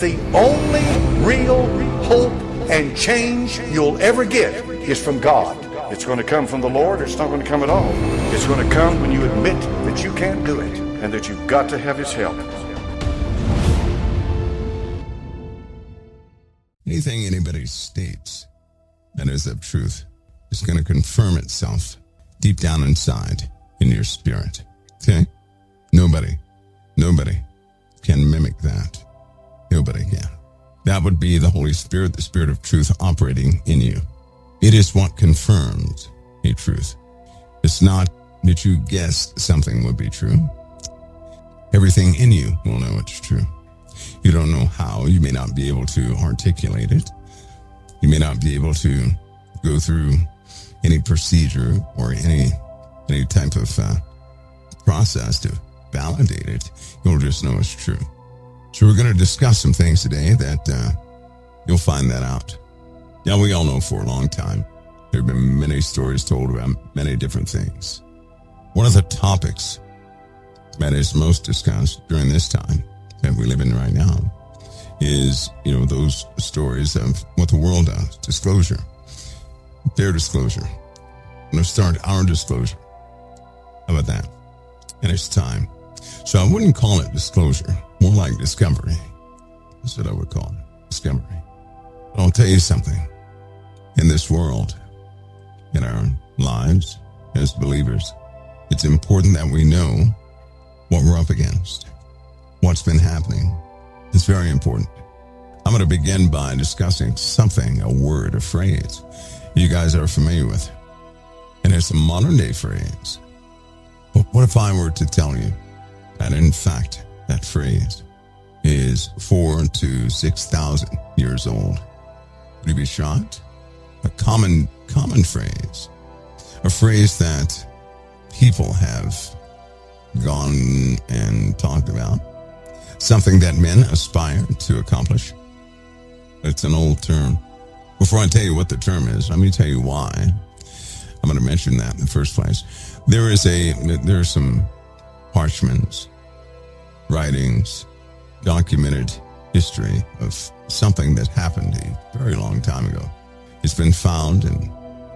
The only real hope and change you'll ever get is from God. It's going to come from the Lord, or it's not going to come at all. It's going to come when you admit that you can't do it and that you've got to have His help. Anything anybody states that is of truth is going to confirm itself deep down inside in your spirit. Okay? Nobody can mimic that. Nobody can. That would be the Holy Spirit, the Spirit of truth operating in you. It is what confirms a truth. It's not that you guessed something would be true. Everything in you will know it's true. You don't know how. You may not be able to articulate it. You may not be able to go through any procedure or any type of process to validate it. You'll just know it's true. So we're going to discuss some things today that you'll find that out. Now, we all know for a long time there have been many stories told about many different things. One of the topics that is most discussed during this time that we live in right now is, those stories of what the world does. Disclosure. Their disclosure. I'm going to start our disclosure. How about that? And it's time. So I wouldn't call it disclosure, more like discovery. That's what I would call it, discovery. But I'll tell you something. In this world, in our lives as believers, it's important that we know what we're up against, what's been happening. It's very important. I'm going to begin by discussing something, a word, a phrase you guys are familiar with. And it's a modern day phrase. But what if I were to tell you that in fact that phrase is 4,000 to 6,000 years old? Would you be shocked? A common phrase. A phrase that people have gone and talked about. Something that men aspire to accomplish. It's an old term. Before I tell you what the term is, let me tell you why I'm going to mention that in the first place. There are some parchments, writings, documented history of something that happened a very long time ago. It's been found in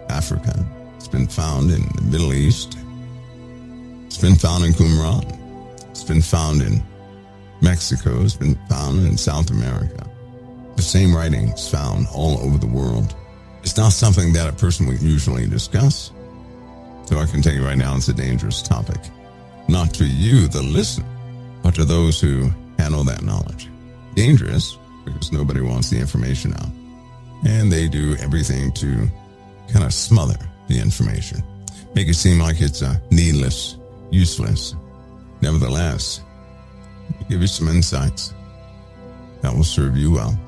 Africa. It's been found in the Middle East. It's been found in Qumran. It's been found in Mexico. It's been found in South America. The same writings found all over the world. It's not something that a person would usually discuss. So I can tell you right now, it's a dangerous topic. Not to you, the listener, but to those who handle that knowledge. Dangerous because nobody wants the information out. And they do everything to kind of smother the information. Make it seem like it's needless, useless. Nevertheless, it'll give you some insights that will serve you well.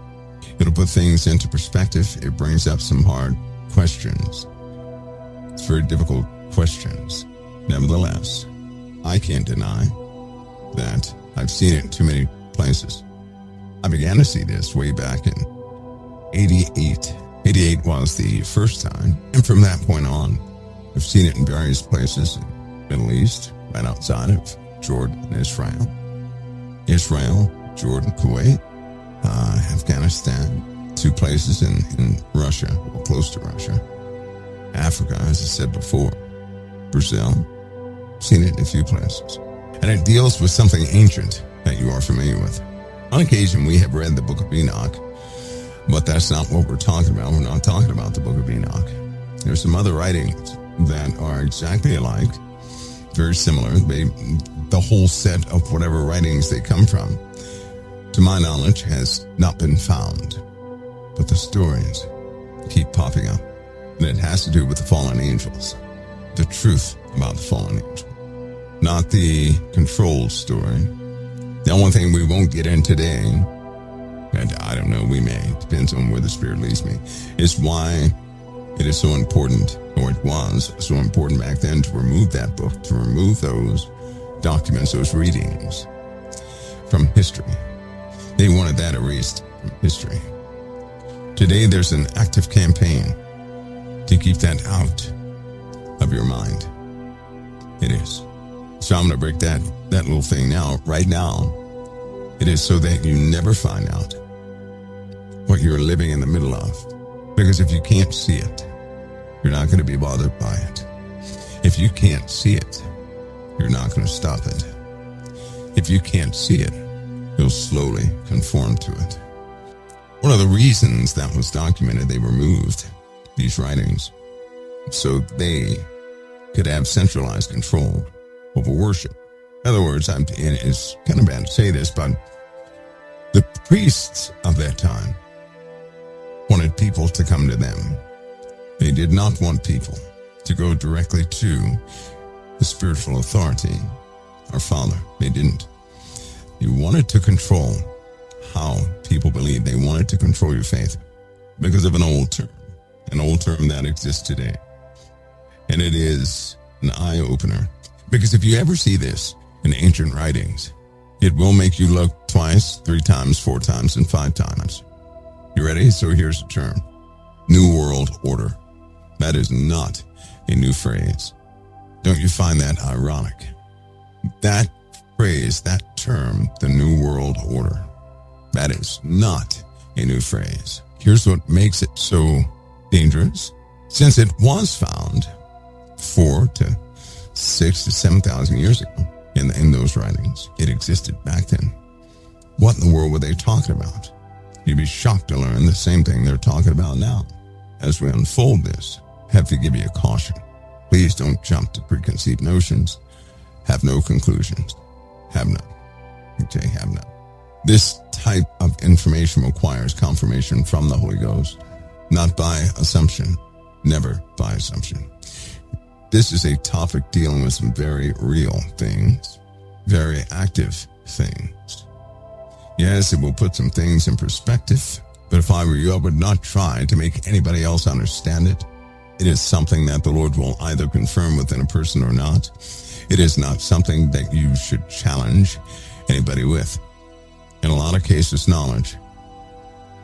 It'll put things into perspective. It brings up some hard questions. It's very difficult questions. Nevertheless, I can't deny that I've seen it in too many places. I began to see this way back in 88. 88 was the first time. And from that point on, I've seen it in various places in the Middle East, right outside of Jordan and Israel. Israel, Jordan, Kuwait, Afghanistan, 2 places in Russia, or close to Russia. Africa, as I said before, Brazil, seen it in a few places. And it deals with something ancient that you are familiar with. On occasion, we have read the book of Enoch, but that's not what we're talking about. We're not talking about the book of Enoch. There's some other writings that are exactly alike, very similar. The whole set of whatever writings they come from, to my knowledge, has not been found. But the stories keep popping up. And it has to do with the fallen angels. The truth about the fallen angel. Not the controlled story. The only thing we won't get in today, and I don't know, we may, depends on where the Spirit leads me, is why it is so important, or it was so important back then, to remove that book, to remove those documents, those readings from history. They wanted that erased from history. Today, there's an active campaign to keep that out of your mind. It is. So I'm going to break that little thing now. Right now, it is so that you never find out what you're living in the middle of. Because if you can't see it, you're not going to be bothered by it. If you can't see it, you're not going to stop it. If you can't see it, you'll slowly conform to it. One of the reasons that was documented, they removed these writings so they could have centralized control over worship. In other words, and it's kind of bad to say this, but the priests of that time wanted people to come to them. They did not want people to go directly to the spiritual authority, our Father. They didn't. You wanted to control how people believe. They wanted to control your faith because of an old term that exists today. And it is an eye-opener. Because if you ever see this in ancient writings, it will make you look twice, 3 times, 4 times, and 5 times. You ready? So here's the term. New World Order. That is not a new phrase. Don't you find that ironic? That phrase, that term, the New World Order, that is not a new phrase. Here's what makes it so dangerous. Since it was found 4 to 6 to 7,000 years ago in those writings, it existed back then. What in the world were they talking about? You'd be shocked to learn the same thing they're talking about now. As we unfold this, I have to give you a caution. Please don't jump to preconceived notions. Have no conclusions. Have none. Okay, have none. This type of information requires confirmation from the Holy Ghost, not by assumption, never by assumption. This is a topic dealing with some very real things, very active things. Yes, it will put some things in perspective, but if I were you, I would not try to make anybody else understand it. It is something that the Lord will either confirm within a person or not. It is not something that you should challenge anybody with. In a lot of cases, knowledge.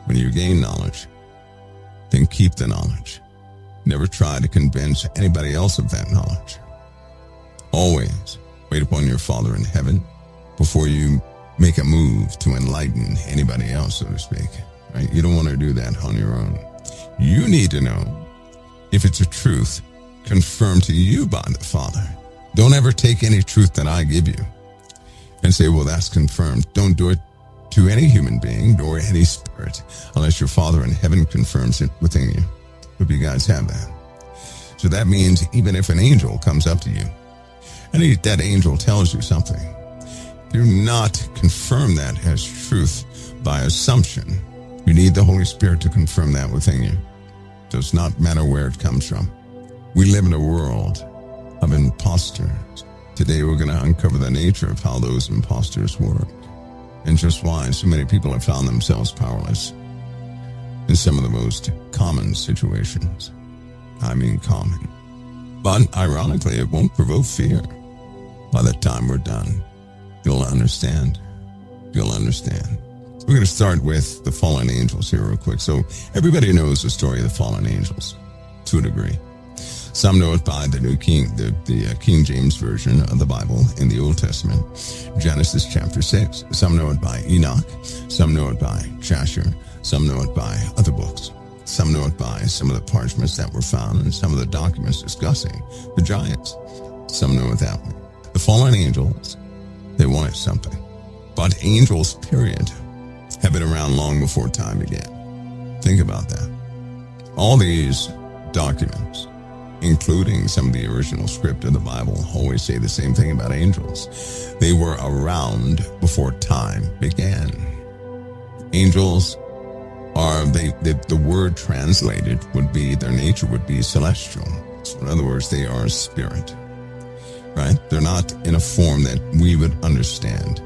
When you gain knowledge, then keep the knowledge. Never try to convince anybody else of that knowledge. Always wait upon your Father in heaven before you make a move to enlighten anybody else, so to speak. Right? You don't want to do that on your own. You need to know if it's a truth confirmed to you by the Father. Don't ever take any truth that I give you and say, well, that's confirmed. Don't do it to any human being or any spirit unless your Father in heaven confirms it within you. Hope you guys have that. So that means even if an angel comes up to you and that angel tells you something, do not confirm that as truth by assumption. You need the Holy Spirit to confirm that within you. It does not matter where it comes from. We live in a world of imposters. Today we're going to uncover the nature of how those imposters work and just why so many people have found themselves powerless in some of the most common situations. I mean common. But ironically, it won't provoke fear. By the time we're done, you'll understand. You'll understand. We're going to start with the fallen angels here real quick. So everybody knows the story of the fallen angels to a degree. Some know it by the King James Version of the Bible in the Old Testament, Genesis chapter 6. Some know it by Enoch. Some know it by Jasher. Some know it by other books. Some know it by some of the parchments that were found and some of the documents discussing the giants. Some know it that way. The fallen angels, they wanted something. But angels, period, have been around long before time began. Think about that. All these documents, including some of the original script of the Bible, always say the same thing about angels. They were around before time began. Angels are, the word translated would be, their nature would be celestial. So in other words, they are a spirit, right? They're not in a form that we would understand.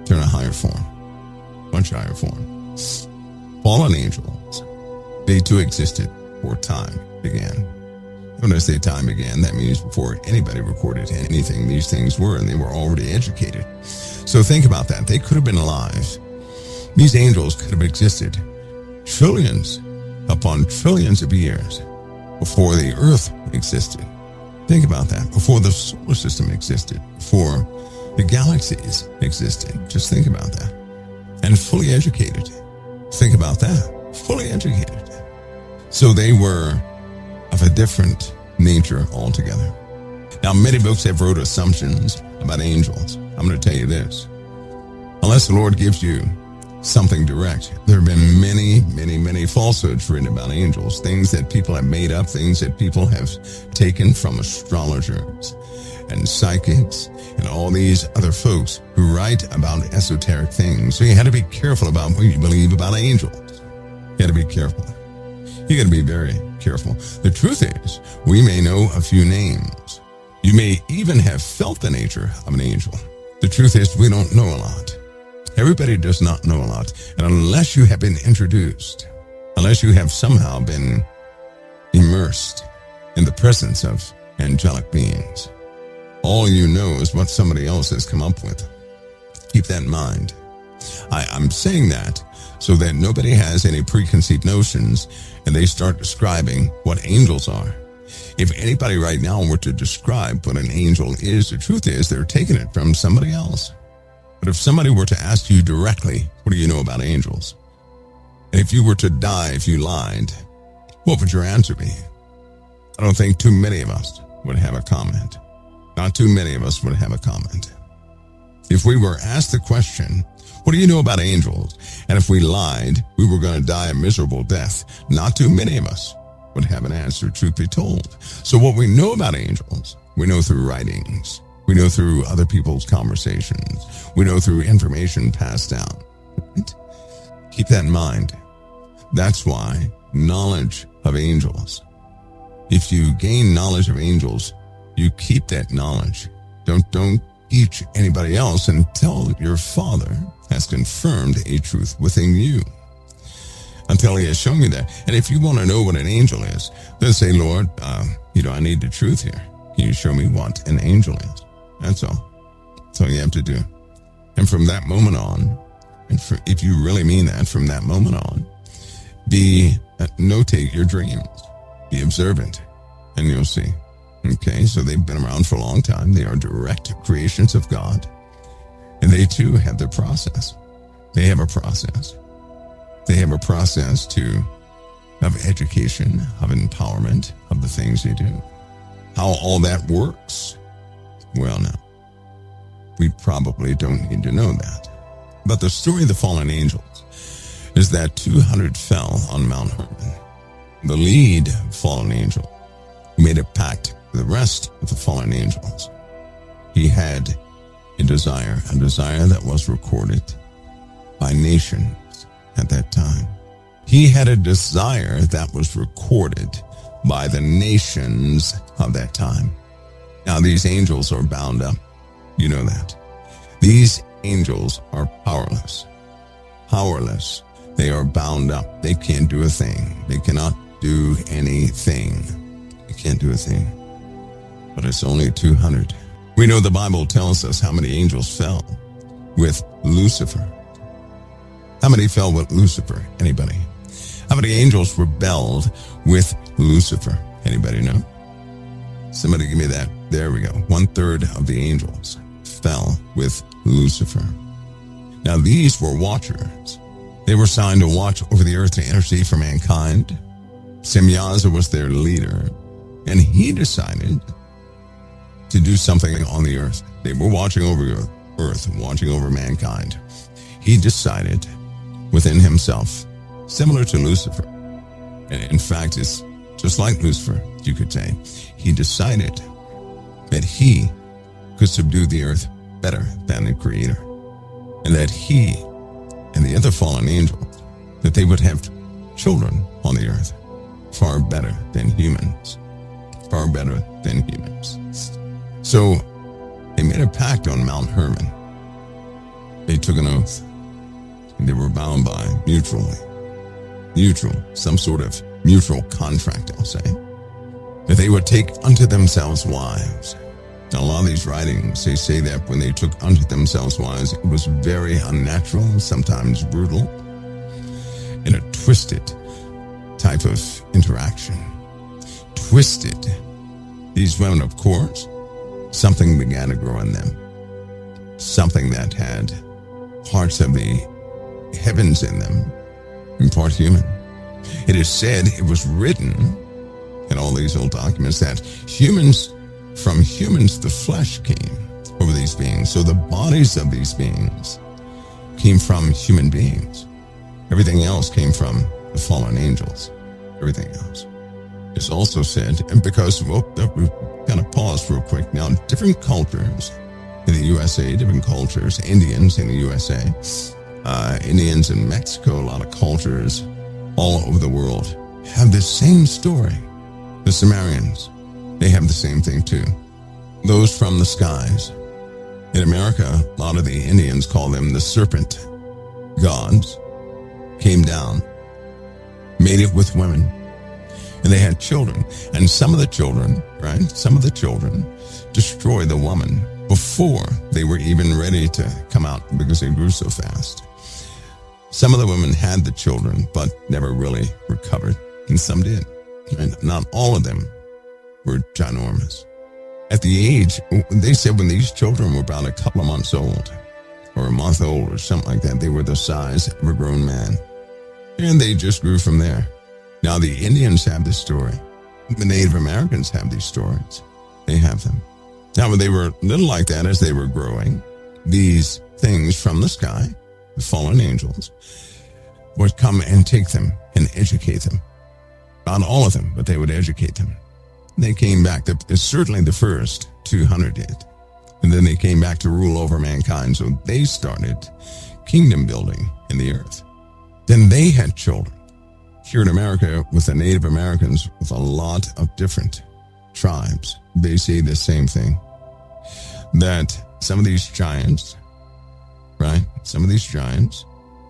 They're in a higher form, much higher form. Fallen angels, they too existed before time began. When I say time began, that means before anybody recorded anything, these things were, and they were already educated. So think about that. They could have been alive. These angels could have existed trillions upon trillions of years before the earth existed. Think about that. Before the solar system existed, before the galaxies existed. Just think about that. And fully educated. Think about that. fully educated. So they were of a different nature altogether. Now, many books have wrote assumptions about angels. I'm going to tell you this. Unless the Lord gives you something direct, there have been many falsehoods written about angels, things that people have made up, things that people have taken from astrologers and psychics and all these other folks who write about esoteric things. So you had to be careful about what you believe about angels. You got to be careful. You got to be very careful. The truth is, we may know a few names. You may even have felt the nature of an angel. The truth is, we don't know a lot. Everybody does not know a lot. And unless you have been introduced, unless you have somehow been immersed in the presence of angelic beings, all you know is what somebody else has come up with. Keep that in mind. I'm saying that so that nobody has any preconceived notions and they start describing what angels are. If anybody right now were to describe what an angel is, the truth is they're taking it from somebody else. But if somebody were to ask you directly, what do you know about angels? And if you were to die if you lied, what would your answer be? I don't think too many of us would have a comment. Not too many of us would have a comment. If we were asked the question, what do you know about angels? And if we lied, we were going to die a miserable death. Not too many of us would have an answer, truth be told. So what we know about angels, we know through writings. We know through other people's conversations. We know through information passed down. Right? Keep that in mind. That's why knowledge of angels. If you gain knowledge of angels, you keep that knowledge. Don't teach anybody else until your Father has confirmed a truth within you. Until he has shown you that. And if you want to know what an angel is, then say, Lord, I need the truth here. Can you show me what an angel is? That's all. That's all you have to do. And from that moment on, if you really mean that, from that moment on, notate your dreams. Be observant, and you'll see. Okay, so they've been around for a long time. They are direct creations of God. And they too have their process. They have a process. They have a process of education, of empowerment, of the things they do. How all that works? Well, no. We probably don't need to know that. But the story of the fallen angels is that 200 fell on Mount Hermon. The lead fallen angel made a pact with the rest of the fallen angels. He had a desire that was recorded by nations at that time. He had a desire that was recorded by the nations of that time. Now, these angels are bound up. You know that. These angels are powerless. Powerless. They are bound up. They can't do a thing. They cannot do anything. They can't do a thing. But it's only 200. We know the Bible tells us how many angels fell with Lucifer. How many fell with Lucifer? Anybody? How many angels rebelled with Lucifer? Anybody know? Somebody give me that. There we go. 1/3 of the angels fell with Lucifer. Now these were watchers. They were assigned to watch over the earth to intercede for mankind. Simyazza was their leader, and he decided to do something on the earth. They were watching over the earth, watching over mankind. He decided within himself, similar to Lucifer, and in fact it's just like Lucifer, you could say, he decided that he could subdue the earth better than the Creator, and that he and the other fallen angels, that they would have children on the earth far better than humans. Far better than humans. So they made a pact on Mount Hermon. They took an oath. And they were bound by some sort of mutual contract, I'll say, that they would take unto themselves wives. Now, a lot of these writings, they say that when they took unto themselves wives, it was very unnatural, sometimes brutal, and a twisted type of interaction. Twisted. These women, of course, something began to grow in them. Something that had parts of the heavens in them, in part human, It is said, it was written in all these old documents that from humans the flesh came over these beings. So the bodies of these beings came from human beings. Everything else came from the fallen angels. Everything else. It's also said, and because, we've kind of paused real quick now, different cultures in the USA, different cultures, Indians in the USA, Indians in Mexico, a lot of cultures all over the world have this same story. The Sumerians, they have the same thing too. Those from the skies. In America, a lot of the Indians call them the serpent gods, came down, made it with women, and they had children. And some of the children, destroyed the woman before they were even ready to come out because they grew so fast. Some of the women had the children, but never really recovered, and some did. And not all of them were ginormous. At the age, they said when these children were about a couple of months old, or a month old, or something like that, they were the size of a grown man. And they just grew from there. Now the Indians have this story. The Native Americans have these stories. They have them. Now when they were little like that, as they were growing, these things from the sky, the fallen angels, would come and take them and educate them. Not all of them, but they would educate them. They came back. Certainly the first 200 did. And then they came back to rule over mankind. So they started kingdom building in the earth. Then they had children. Here in America, with the Native Americans, with a lot of different tribes, they say the same thing. That some of these giants,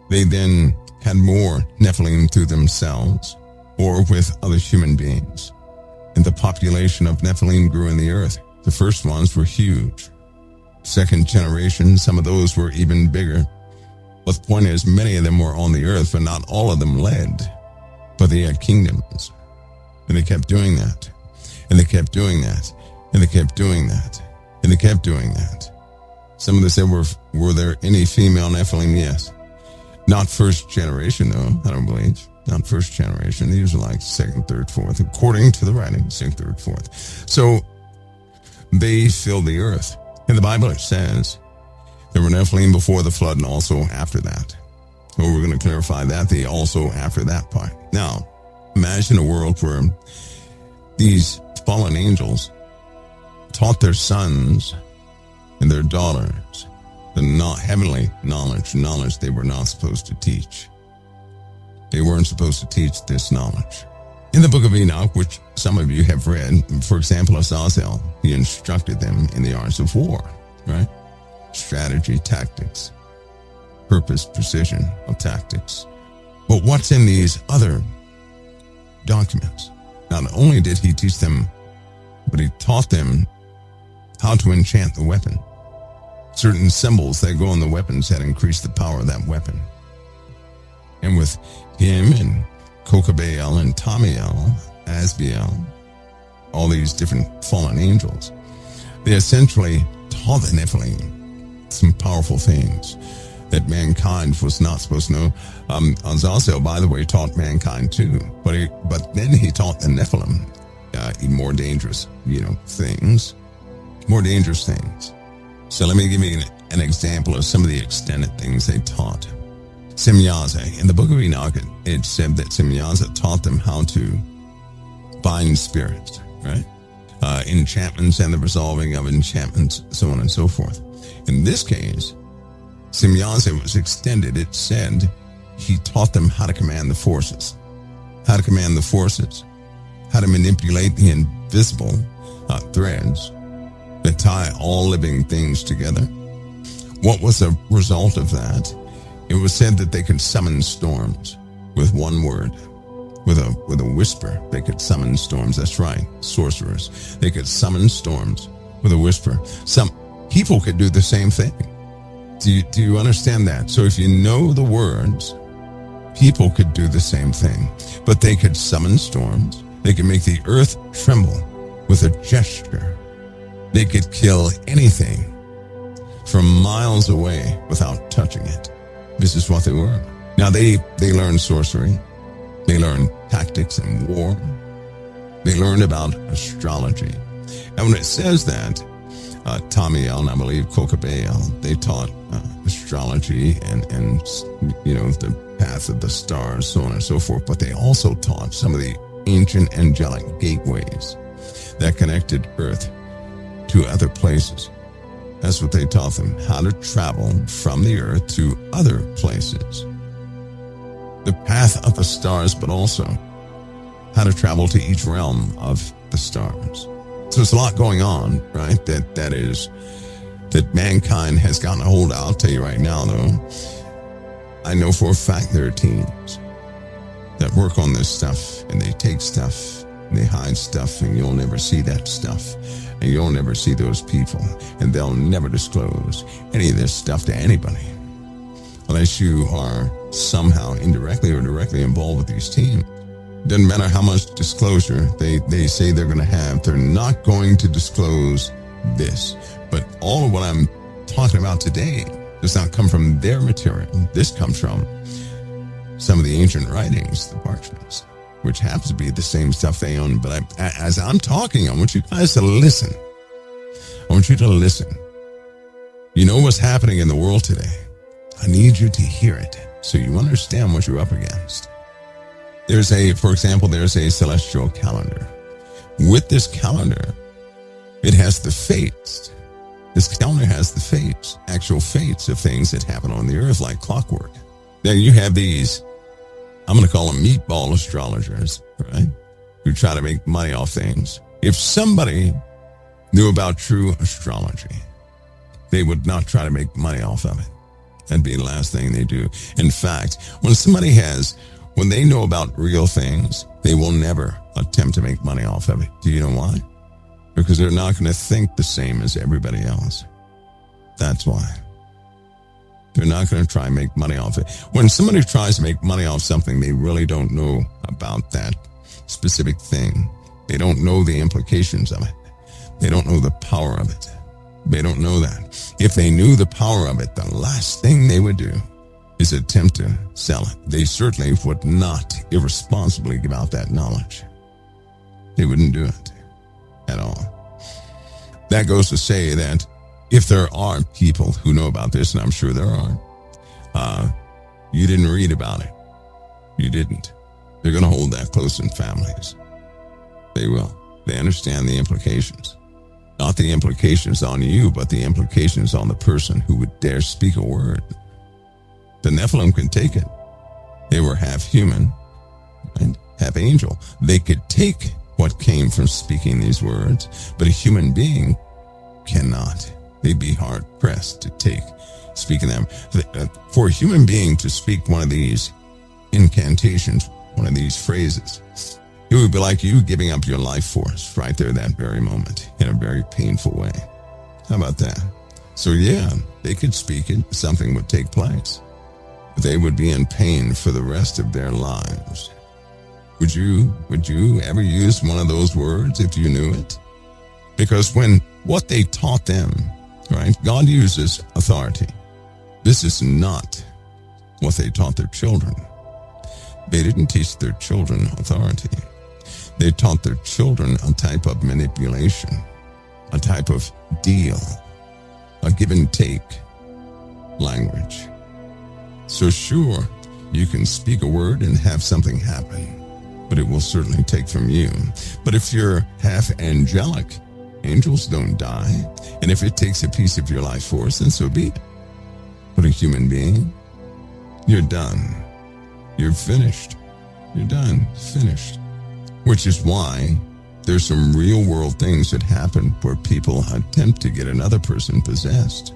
they then had more Nephilim through themselves or with other human beings. And the population of Nephilim grew in the earth. The first ones were huge. Second generation, some of those were even bigger. But the point is, many of them were on the earth, but not all of them led. But they had kingdoms. And they kept doing that. And they kept doing that. And they kept doing that. And they kept doing that. Some of them said, were there any female Nephilim? Yes. Not first generation, though, I don't believe. Not first generation. These are like second, third, fourth, according to the writing, second, third, fourth. So they filled the earth. In the Bible, it says there were Nephilim before the flood and also after that. So we're going to clarify that, the also after that part. Now, imagine a world where these fallen angels taught their sons and their daughters the heavenly knowledge they were not supposed to teach. They weren't supposed to teach this knowledge. In the book of Enoch, which some of you have read, for example, Azazel, he instructed them in the arts of war, right? Strategy, tactics, purpose, precision of tactics. But what's in these other documents? Not only did he teach them, but he taught them how to enchant the weapon. Certain symbols that go on the weapons that increase the power of that weapon. And with him and Kokabeel and Tamiel, Asbiel, all these different fallen angels, they essentially taught the Nephilim some powerful things that mankind was not supposed to know. Azazel, by the way, taught mankind too, but then he taught the Nephilim more dangerous, things, more dangerous things. So let me give you an example of some of the extended things they taught. Simyazza, in the book of Enoch, it said that Simyazza taught them how to bind spirits, right? Enchantments and the resolving of enchantments, so on and so forth. In this case, Simyazza was extended. It said he taught them how to command the forces, how to manipulate the invisible threads that tie all living things together. What was the result of that? It was said that they could summon storms with one word, with a whisper. They could summon storms. That's right, sorcerers. They could summon storms with a whisper. Some people could do the same thing. Do you understand that? So if you know the words, people could do the same thing. But they could summon storms. They could make the earth tremble with a gesture. They could kill anything from miles away without touching it. This is what they were. Now they learned sorcery. They learned tactics in war. They learned about astrology. And when it says that, Tamiel and I believe Kokabeel, they taught astrology and the path of the stars, so on and so forth. But they also taught some of the ancient angelic gateways that connected Earth to other places. That's what they taught them, how to travel from the Earth to other places. The path of the stars, but also how to travel to each realm of the stars. So there's a lot going on, right? That mankind has gotten a hold of. I'll tell you right now, though, I know for a fact there are teams that work on this stuff, and they take stuff, and they hide stuff, and you'll never see that stuff, and you'll never see those people, and they'll never disclose any of this stuff to anybody unless you are somehow indirectly or directly involved with these teams. Doesn't matter how much disclosure they say they're going to have. They're not going to disclose this. But all of what I'm talking about today does not come from their material. This comes from some of the ancient writings, the parchments, which happens to be the same stuff they own. But as I'm talking, I want you guys to listen. I want you to listen. You know what's happening in the world today. I need you to hear it so you understand what you're up against. For example, there's a celestial calendar. With this calendar, it has the fates. This calendar has the fates, actual fates of things that happen on the earth like clockwork. Then you have these, I'm going to call them meatball astrologers, right? Who try to make money off things. If somebody knew about true astrology, they would not try to make money off of it. That'd be the last thing they do. In fact, when they know about real things, they will never attempt to make money off of it. Do you know why? Because they're not going to think the same as everybody else. That's why. They're not going to try and make money off it. When somebody tries to make money off something, they really don't know about that specific thing. They don't know the implications of it. They don't know the power of it. They don't know that. If they knew the power of it, the last thing they would do is attempt to sell it. They certainly would not irresponsibly give out that knowledge. They wouldn't do it at all. That goes to say that if there are people who know about this, and I'm sure there are, you didn't read about it. You didn't. They're going to hold that close in families. They will. They understand the implications. Not the implications on you, but the implications on the person who would dare speak a word. The Nephilim can take it. They were half human and half angel. They could take what came from speaking these words, but a human being cannot. They'd be hard-pressed to take speaking them. For a human being to speak one of these incantations, one of these phrases, it would be like you giving up your life force right there that very moment in a very painful way. How about that? So yeah, they could speak it, something would take place. They would be in pain for the rest of their lives. Would you ever use one of those words if you knew it? Because when what they taught them, right, God uses authority. This is not what they taught their children. They didn't teach their children authority. They taught their children a type of manipulation, a type of deal, a give and take language. So sure, you can speak a word and have something happen, but it will certainly take from you. But if you're half angelic, angels don't die. And if it takes a piece of your life force, then so be it. But a human being, you're done. You're finished. You're done. Finished. Which is why there's some real world things that happen where people attempt to get another person possessed.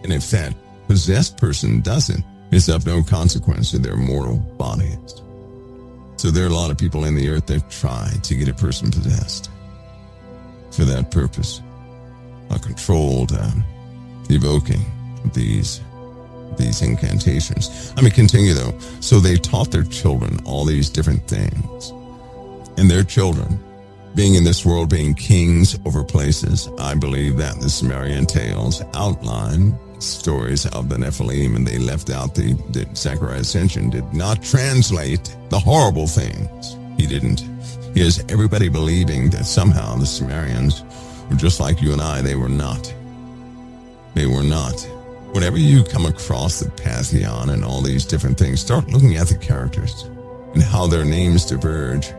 And if that possessed person doesn't, it's of no consequence to their mortal bodies. So there are a lot of people in the earth that try to get a person possessed for that purpose. A controlled evoking of these incantations. Let me continue though. So they taught their children all these different things. And their children, being in this world, being kings over places, I believe that the Sumerian tales outline stories of the Nephilim, and they left out the Zechariah's ascension, did not translate the horrible things. He didn't. Here's everybody believing that somehow the Sumerians were just like you and I. They were not. They were not. Whenever you come across the pantheon and all these different things, start looking at the characters and how their names diverge,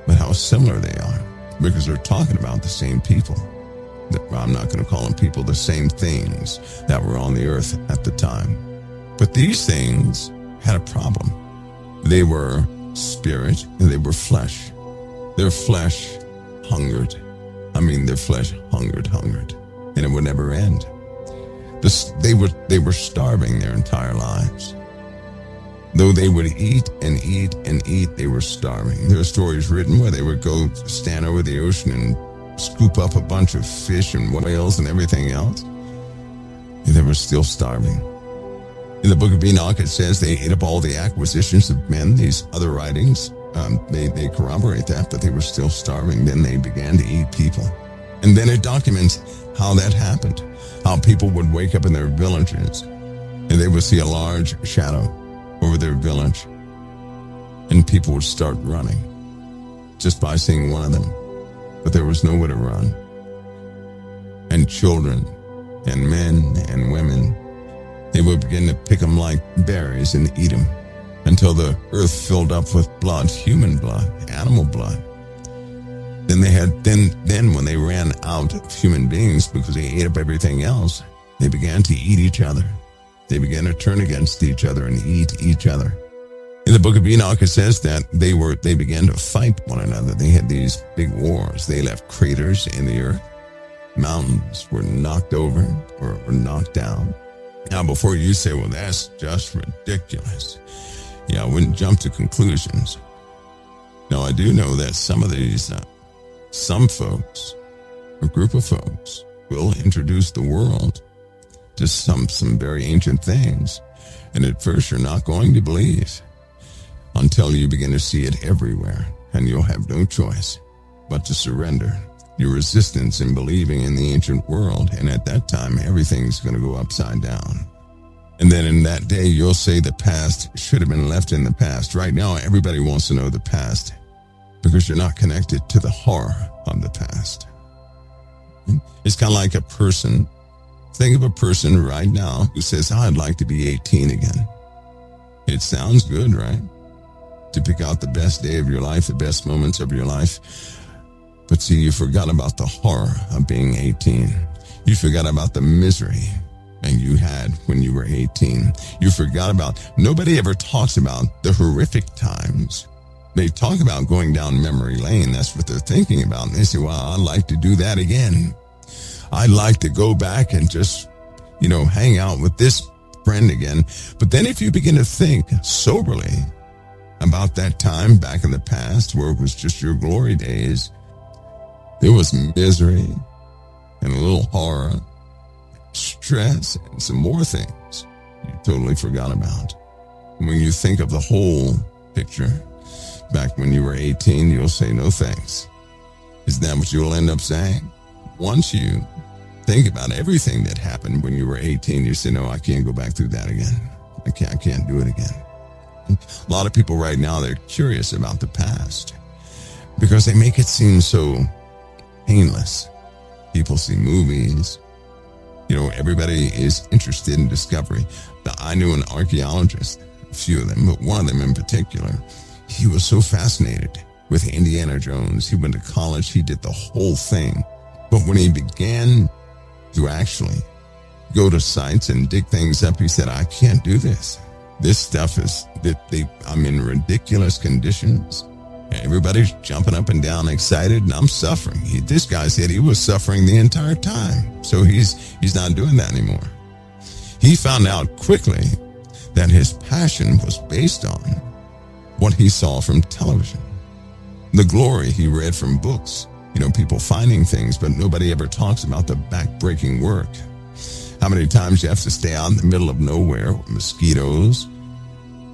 but how similar they are, because they're talking about the same people. I'm not going to call them people, the same things that were on the earth at the time. But these things had a problem. They were spirit and they were flesh. Their flesh hungered. Their flesh hungered, and it would never end. They were starving their entire lives. Though they would eat and eat and eat, they were starving. There are stories written where they would go stand over the ocean and scoop up a bunch of fish and whales and everything else, and they were still starving. In the book of Enoch, it says they ate up all the acquisitions of men. These other writings, they corroborate that, but they were still starving. Then they began to eat people. And then it documents how that happened, how people would wake up in their villages, and they would see a large shadow over their village, and people would start running just by seeing one of them. But there was nowhere to run. And children and men and women, they would begin to pick them like berries and eat them until the earth filled up with blood, human blood, animal blood. Then when they ran out of human beings because they ate up everything else, they began to eat each other. They began to turn against each other and eat each other. In the book of Enoch, it says that they began to fight one another. They had these big wars. They left craters in the earth. Mountains were knocked over or knocked down. Now, before you say, well, that's just ridiculous. Yeah, I wouldn't jump to conclusions. Now, I do know that some of these, some folks, a group of folks, will introduce the world to some very ancient things. And at first, you're not going to believe until you begin to see it everywhere, and you'll have no choice but to surrender your resistance in believing in the ancient world, and at that time, everything's going to go upside down. And then in that day, you'll say the past should have been left in the past. Right now, everybody wants to know the past because you're not connected to the horror of the past. It's kind of like a person. Think of a person right now who says, I'd like to be 18 again. It sounds good, right? To pick out the best day of your life, the best moments of your life. But see, you forgot about the horror of being 18. You forgot about the misery that you had when you were 18. You forgot about, nobody ever talks about the horrific times. They talk about going down memory lane. That's what they're thinking about. And they say, well, I'd like to do that again. I'd like to go back and just, hang out with this friend again. But then if you begin to think soberly about that time back in the past where it was just your glory days, there was misery and a little horror, stress, and some more things you totally forgot about. When you think of the whole picture, back when you were 18, you'll say, no thanks. Isn't that what you'll end up saying? Once you think about everything that happened when you were 18, you say, no, I can't go back through that again. I can't do it again. A lot of people right now, they're curious about the past because they make it seem so painless. People see movies. Everybody is interested in discovery. I knew an archaeologist, a few of them, but one of them in particular, he was so fascinated with Indiana Jones. He went to college. He did the whole thing. But when he began to actually go to sites and dig things up, he said, I can't do this. This stuff I'm in ridiculous conditions. Everybody's jumping up and down excited, and I'm suffering. This guy said he was suffering the entire time. So he's not doing that anymore. He found out quickly that his passion was based on what he saw from television. The glory he read from books. People finding things, but nobody ever talks about the back-breaking work. How many times you have to stay out in the middle of nowhere with mosquitoes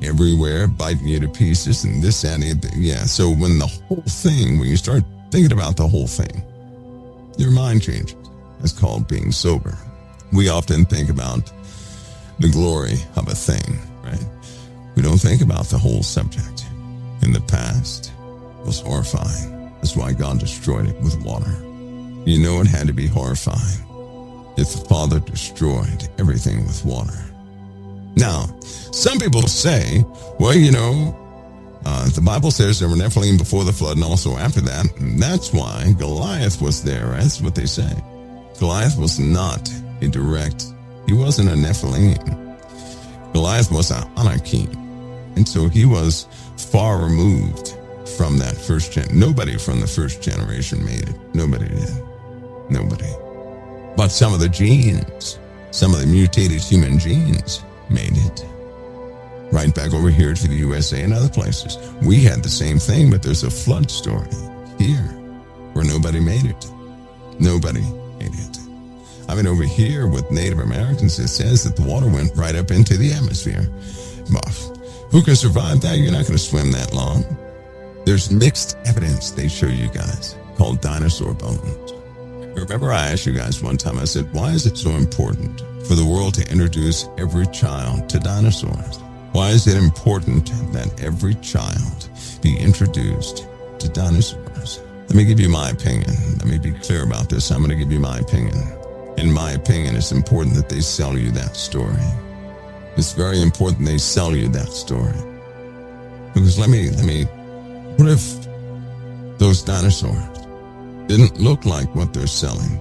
everywhere biting you to pieces and this and it. Yeah, so when you start thinking about the whole thing, your mind changes. It's called being sober. We often think about the glory of a thing, right? We don't think about the whole subject. In the past, it was horrifying. That's why God destroyed it with water. You know it had to be horrifying if the Father destroyed everything with water. Now, some people say, well, the Bible says there were Nephilim before the flood and also after that. And that's why Goliath was there. Right? That's what they say. Goliath was not he wasn't a Nephilim. Goliath was an Anakim. And so he was far removed from that Nobody from the first generation made it. Nobody did. Nobody. But some of the mutated human genes made it. Right back over here to the USA and other places. We had the same thing, but there's a flood story here where nobody made it. Nobody made it. I mean, over here with Native Americans, it says that the water went right up into the atmosphere. Who can survive that? You're not going to swim that long. There's mixed evidence they show you guys called dinosaur bones. Remember I asked you guys one time, I said, why is it so important for the world to introduce every child to dinosaurs? Why is it important that every child be introduced to dinosaurs? Let me give you my opinion. Let me be clear about this. I'm going to give you my opinion. In my opinion, it's important that they sell you that story. It's very important they sell you that story. Because what if those dinosaurs didn't look like what they're selling?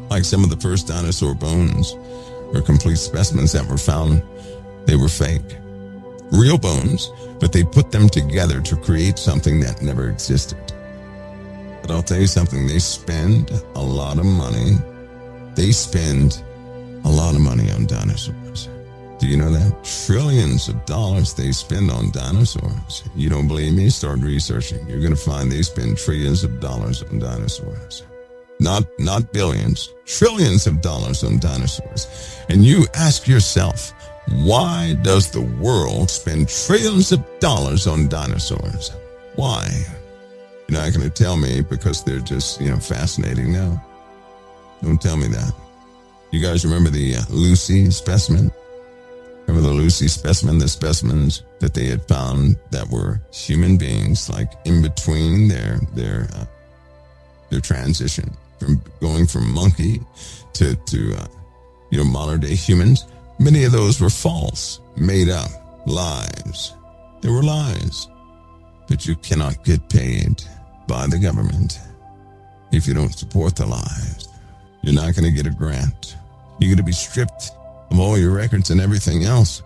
Like some of the first dinosaur bones or complete specimens that were found, they were fake. Real bones, but they put them together to create something that never existed. But I'll tell you something, they spend a lot of money. They spend a lot of money on dinosaurs. Do you know that? Trillions of dollars they spend on dinosaurs. You don't believe me? Start researching. You're going to find they spend trillions of dollars on dinosaurs. Not billions, trillions of dollars on dinosaurs. And you ask yourself, why does the world spend trillions of dollars on dinosaurs? Why? You're not going to tell me because they're just, fascinating. No. Don't tell me that. You guys remember the Lucy specimen? Remember the Lucy specimen, the specimens that they had found that were human beings, like in between their transition from going from monkey to modern day humans. Many of those were false, made up, lies. They were lies. But you cannot get paid by the government if you don't support the lies. You're not going to get a grant. You're going to be stripped of all your records and everything else.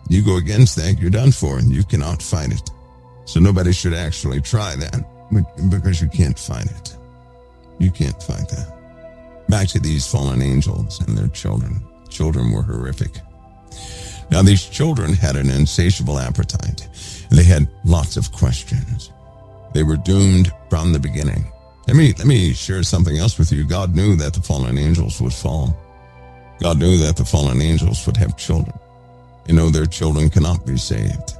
You go against that, you're done for, and you cannot fight it. So nobody should actually try that because you can't fight it. You can't fight that. Back to these fallen angels and their children. Children were horrific. Now, these children had an insatiable appetite. They had lots of questions. They were doomed from the beginning. Let me share something else with you. God knew that the fallen angels would fall. God knew that the fallen angels would have children. Their children cannot be saved.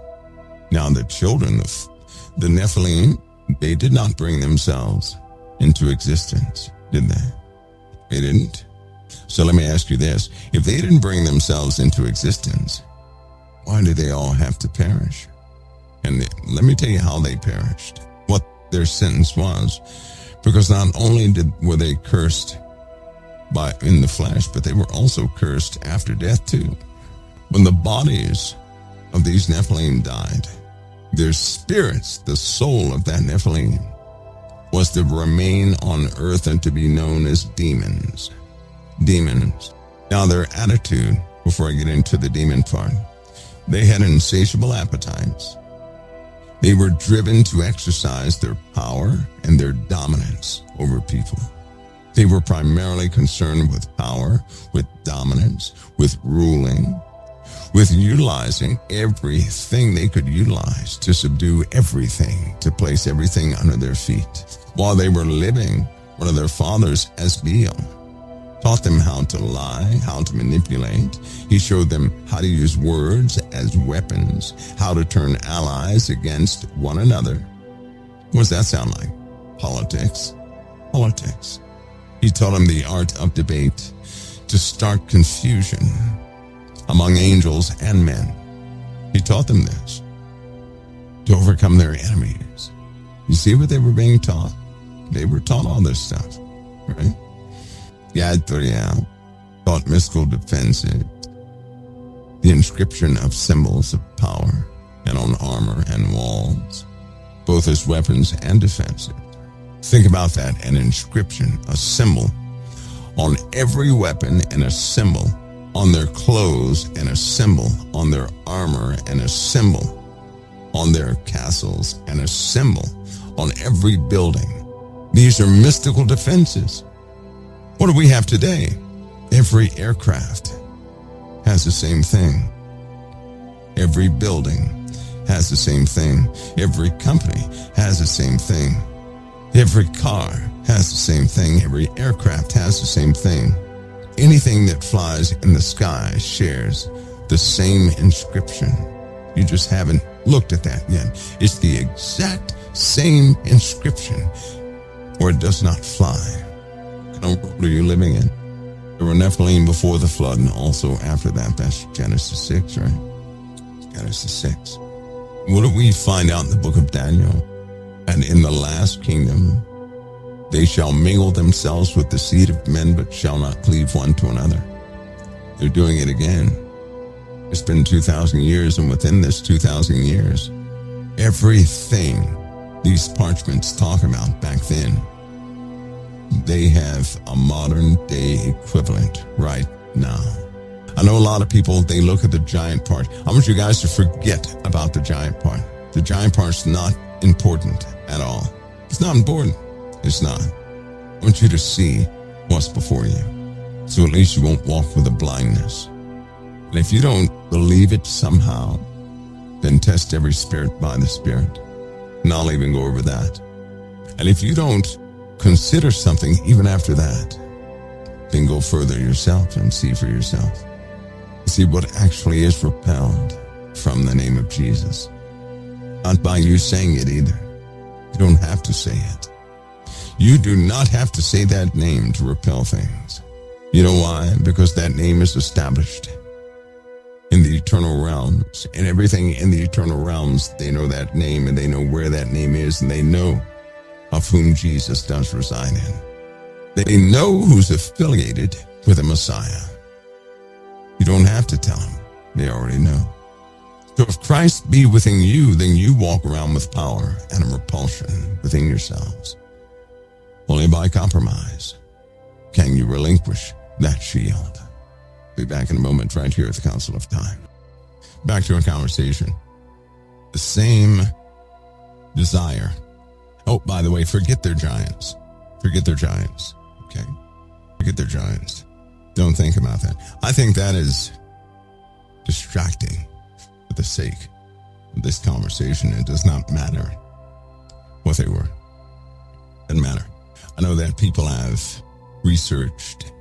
Now, the children, the Nephilim, they did not bring themselves into existence, did they? They didn't. So let me ask you this. If they didn't bring themselves into existence, why did they all have to perish? And let me tell you how they perished, what their sentence was. Because not only were they cursed in the flesh, but they were also cursed after death too. When the bodies of these Nephilim died, their spirits, the soul of that Nephilim, was to remain on earth and to be known as demons. Demons. Now their attitude, before I get into the demon part, they had insatiable appetites. They were driven to exercise their power and their dominance over people. They were primarily concerned with power, with dominance, with ruling, with utilizing everything they could utilize to subdue everything, to place everything under their feet. While they were living, one of their fathers, Azazel, taught them how to lie, how to manipulate. He showed them how to use words as weapons, how to turn allies against one another. What does that sound like? Politics. Politics. He taught them the art of debate, to start confusion. among angels and men. He taught them this, to overcome their enemies. You see what they were being taught? They were taught all this stuff, right? Yad taught mystical defenses, the inscription of symbols of power, and on armor and walls, both as weapons and defenses. Think about that, an inscription, a symbol on every weapon, and a symbol on their clothes, and a symbol on their armor, and a symbol on their castles, and a symbol on every building. These are mystical defenses. What do we have today? Every aircraft has the same thing. Every building has the same thing. Every company has the same thing. Every car has the same thing. Every aircraft has the same thing. Anything that flies in the sky shares the same inscription. You just haven't looked at that yet. It's the exact same inscription, or it does not fly. What kind of world are you living in? There were Nephilim before the flood, and also after that. That's Genesis 6, right? Genesis 6. What do we find out in the book of Daniel? And in the last kingdom, they shall mingle themselves with the seed of men, but shall not cleave one to another. They're doing it again. It's been 2,000 years, and within this 2,000 years, everything these parchments talk about back then, they have a modern day equivalent right now. I know a lot of people, they look at the giant part. I want you guys to forget about the giant part. The giant part's not important at all. It's not important. It's not. I want you to see what's before you, so at least you won't walk with a blindness. And if you don't believe it somehow, then test every spirit by the Spirit. And I'll even go over that. And if you don't consider something even after that, then go further yourself and see for yourself. See what actually is repelled from the name of Jesus. Not by you saying it either. You don't have to say it. You do not have to say that name to repel things. You know why? Because that name is established in the eternal realms. And everything in the eternal realms, they know that name, and they know where that name is, and they know of whom Jesus does reside in. They know who's affiliated with the Messiah. You don't have to tell them. They already know. So if Christ be within you, then you walk around with power and a repulsion within yourselves. Only by compromise can you relinquish that shield. Be back in a moment right here at the Council of Time. Back to our conversation. The same desire. Oh, by the way, forget their giants. Forget their giants. Okay? Forget their giants. Don't think about that. I think that is distracting for the sake of this conversation. It does not matter what they were. It doesn't matter. I know that people have researched.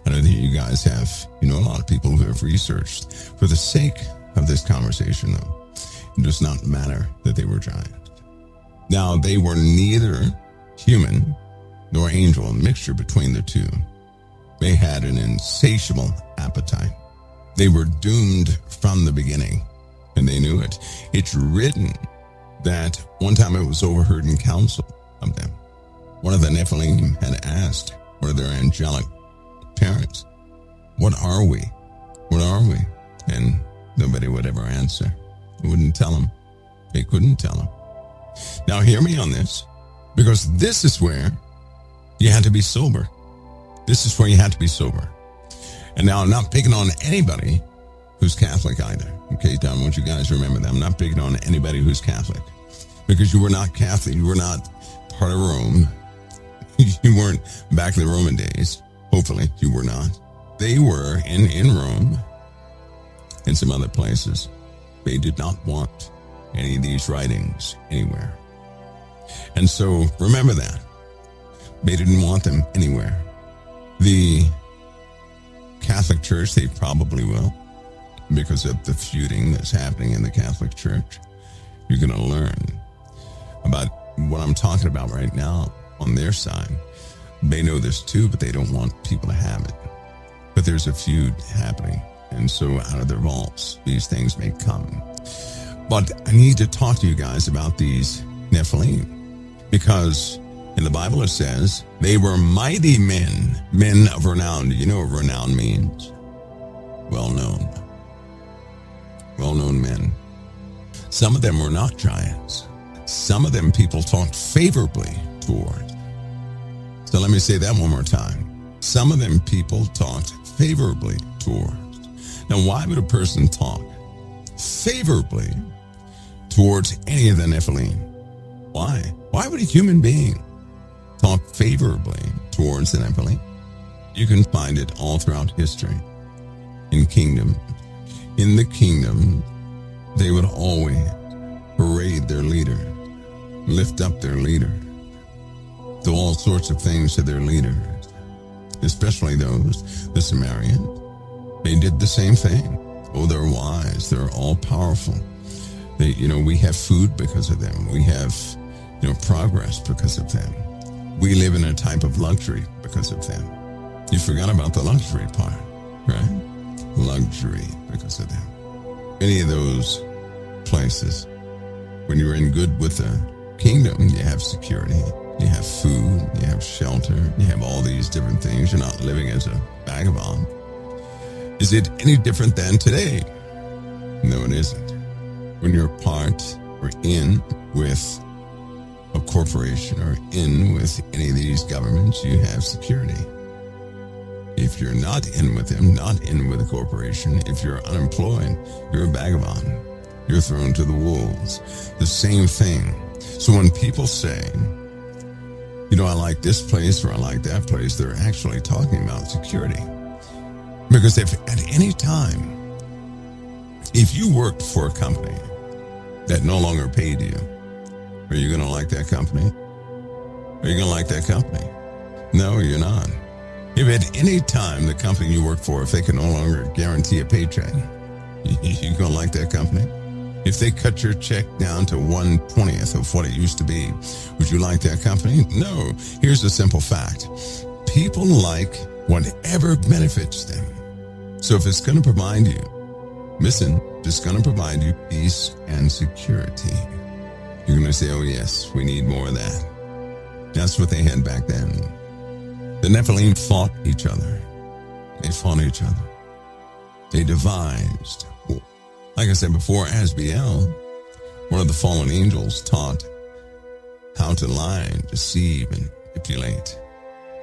I know that you guys have, a lot of people who have researched. For the sake of this conversation, though, it does not matter that they were giants. Now, they were neither human nor angel, a mixture between the two. They had an insatiable appetite. They were doomed from the beginning, and they knew it. It's written that one time it was overheard in council of them. One of the Nephilim had asked one of their angelic parents, what are we? What are we? And nobody would ever answer. They wouldn't tell them. They couldn't tell them. Now hear me on this, because this is where you had to be sober. This is where you had to be sober. And now I'm not picking on anybody who's Catholic either. Okay, I want you guys to remember that. I'm not picking on anybody who's Catholic, because you were not Catholic. You were not part of Rome. You weren't back in the Roman days. Hopefully you were not. They were in Rome and some other places. They did not want any of these writings anywhere. And so remember that. They didn't want them anywhere. The Catholic Church, they probably will, because of the feuding that's happening in the Catholic Church. You're going to learn about what I'm talking about right now on their side. They know this too, but they don't want people to have it. But there's a feud happening And so out of their vaults, these things may come. But I need to talk to you guys about these Nephilim, because in the Bible it says they were mighty men, men of renown. Do you know what renown means? Well-known. Well-known men. Some of them were not giants. Some of them people talked favorably toward. So let me say that one more time. Some of them people talked favorably toward. Now, why would a person talk favorably towards any of the Nephilim? Why? Why would a human being talk favorably towards the Nephilim? You can find it all throughout history. In the kingdom, they would always parade their leader, lift up their leader, do all sorts of things to their leaders, especially those, the Sumerians. They did the same thing. Oh, they're wise. They're all powerful. We have food because of them. We have, progress because of them. We live in a type of luxury because of them. You forgot about the luxury part, right? Luxury because of them. Any of those places, when you're in good with the kingdom, you have security, you have food, you have shelter, you have all these different things. You're not living as a vagabond. Is it any different than today? No, it isn't. When you're part or in with a corporation or in with any of these governments, you have security. If you're not in with them, not in with a corporation, if you're unemployed, you're a vagabond. You're thrown to the wolves. The same thing. So when people say, I like this place or I like that place, they're actually talking about security. Because if at any time, if you worked for a company that no longer paid you, are you going to like that company? Are you going to like that company? No, you're not. If at any time the company you work for, if they can no longer guarantee a paycheck, you going to like that company? If they cut your check down to 1/20th of what it used to be, would you like that company? No. Here's the simple fact. People like whatever benefits them. So if it's going to provide you, listen, it's going to provide you peace and security, you're going to say, oh yes, we need more of that. That's what they had back then. The Nephilim fought each other. They fought each other. They devised. Like I said before, Azazel, one of the fallen angels, taught how to lie, deceive, and manipulate.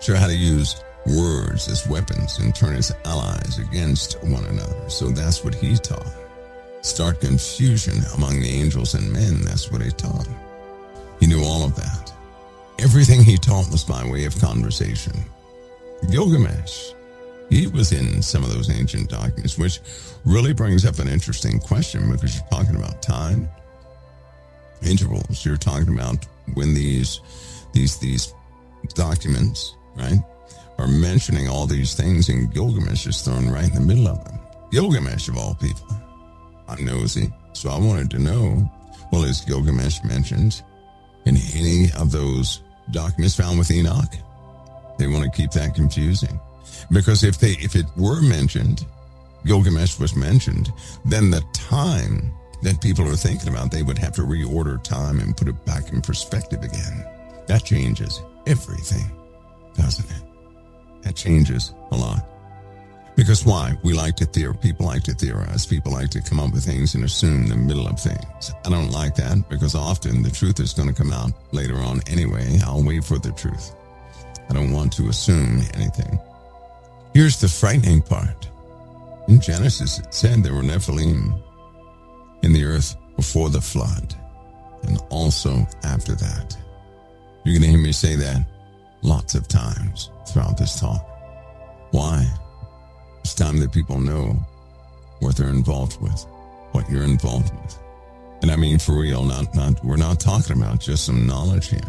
Sure, how to use words as weapons and turn his allies against one another. So that's what he taught. Start confusion among the angels and men. That's what he taught. He knew all of that. Everything he taught was by way of conversation. Gilgamesh, he was in some of those ancient documents, which really brings up an interesting question, because you're talking about time, intervals. You're talking about when these documents, right, are mentioning all these things, and Gilgamesh is thrown right in the middle of them. Gilgamesh, of all people. I'm nosy, so I wanted to know, well, is Gilgamesh mentioned in any of those documents found with Enoch? They want to keep that confusing. Because if it were mentioned, Gilgamesh was mentioned, then the time that people are thinking about, they would have to reorder time and put it back in perspective again. That changes everything, doesn't it? That changes a lot. Because why? People like to theorize. People like to come up with things and assume the middle of things. I don't like that, because often the truth is going to come out later on anyway. I'll wait for the truth. I don't want to assume anything. Here's the frightening part. In Genesis, it said there were Nephilim in the earth before the flood, and also after that. You're going to hear me say that lots of times throughout this talk. Why? It's time that people know what they're involved with, what you're involved with. And I mean for real, we're not talking about just some knowledge here.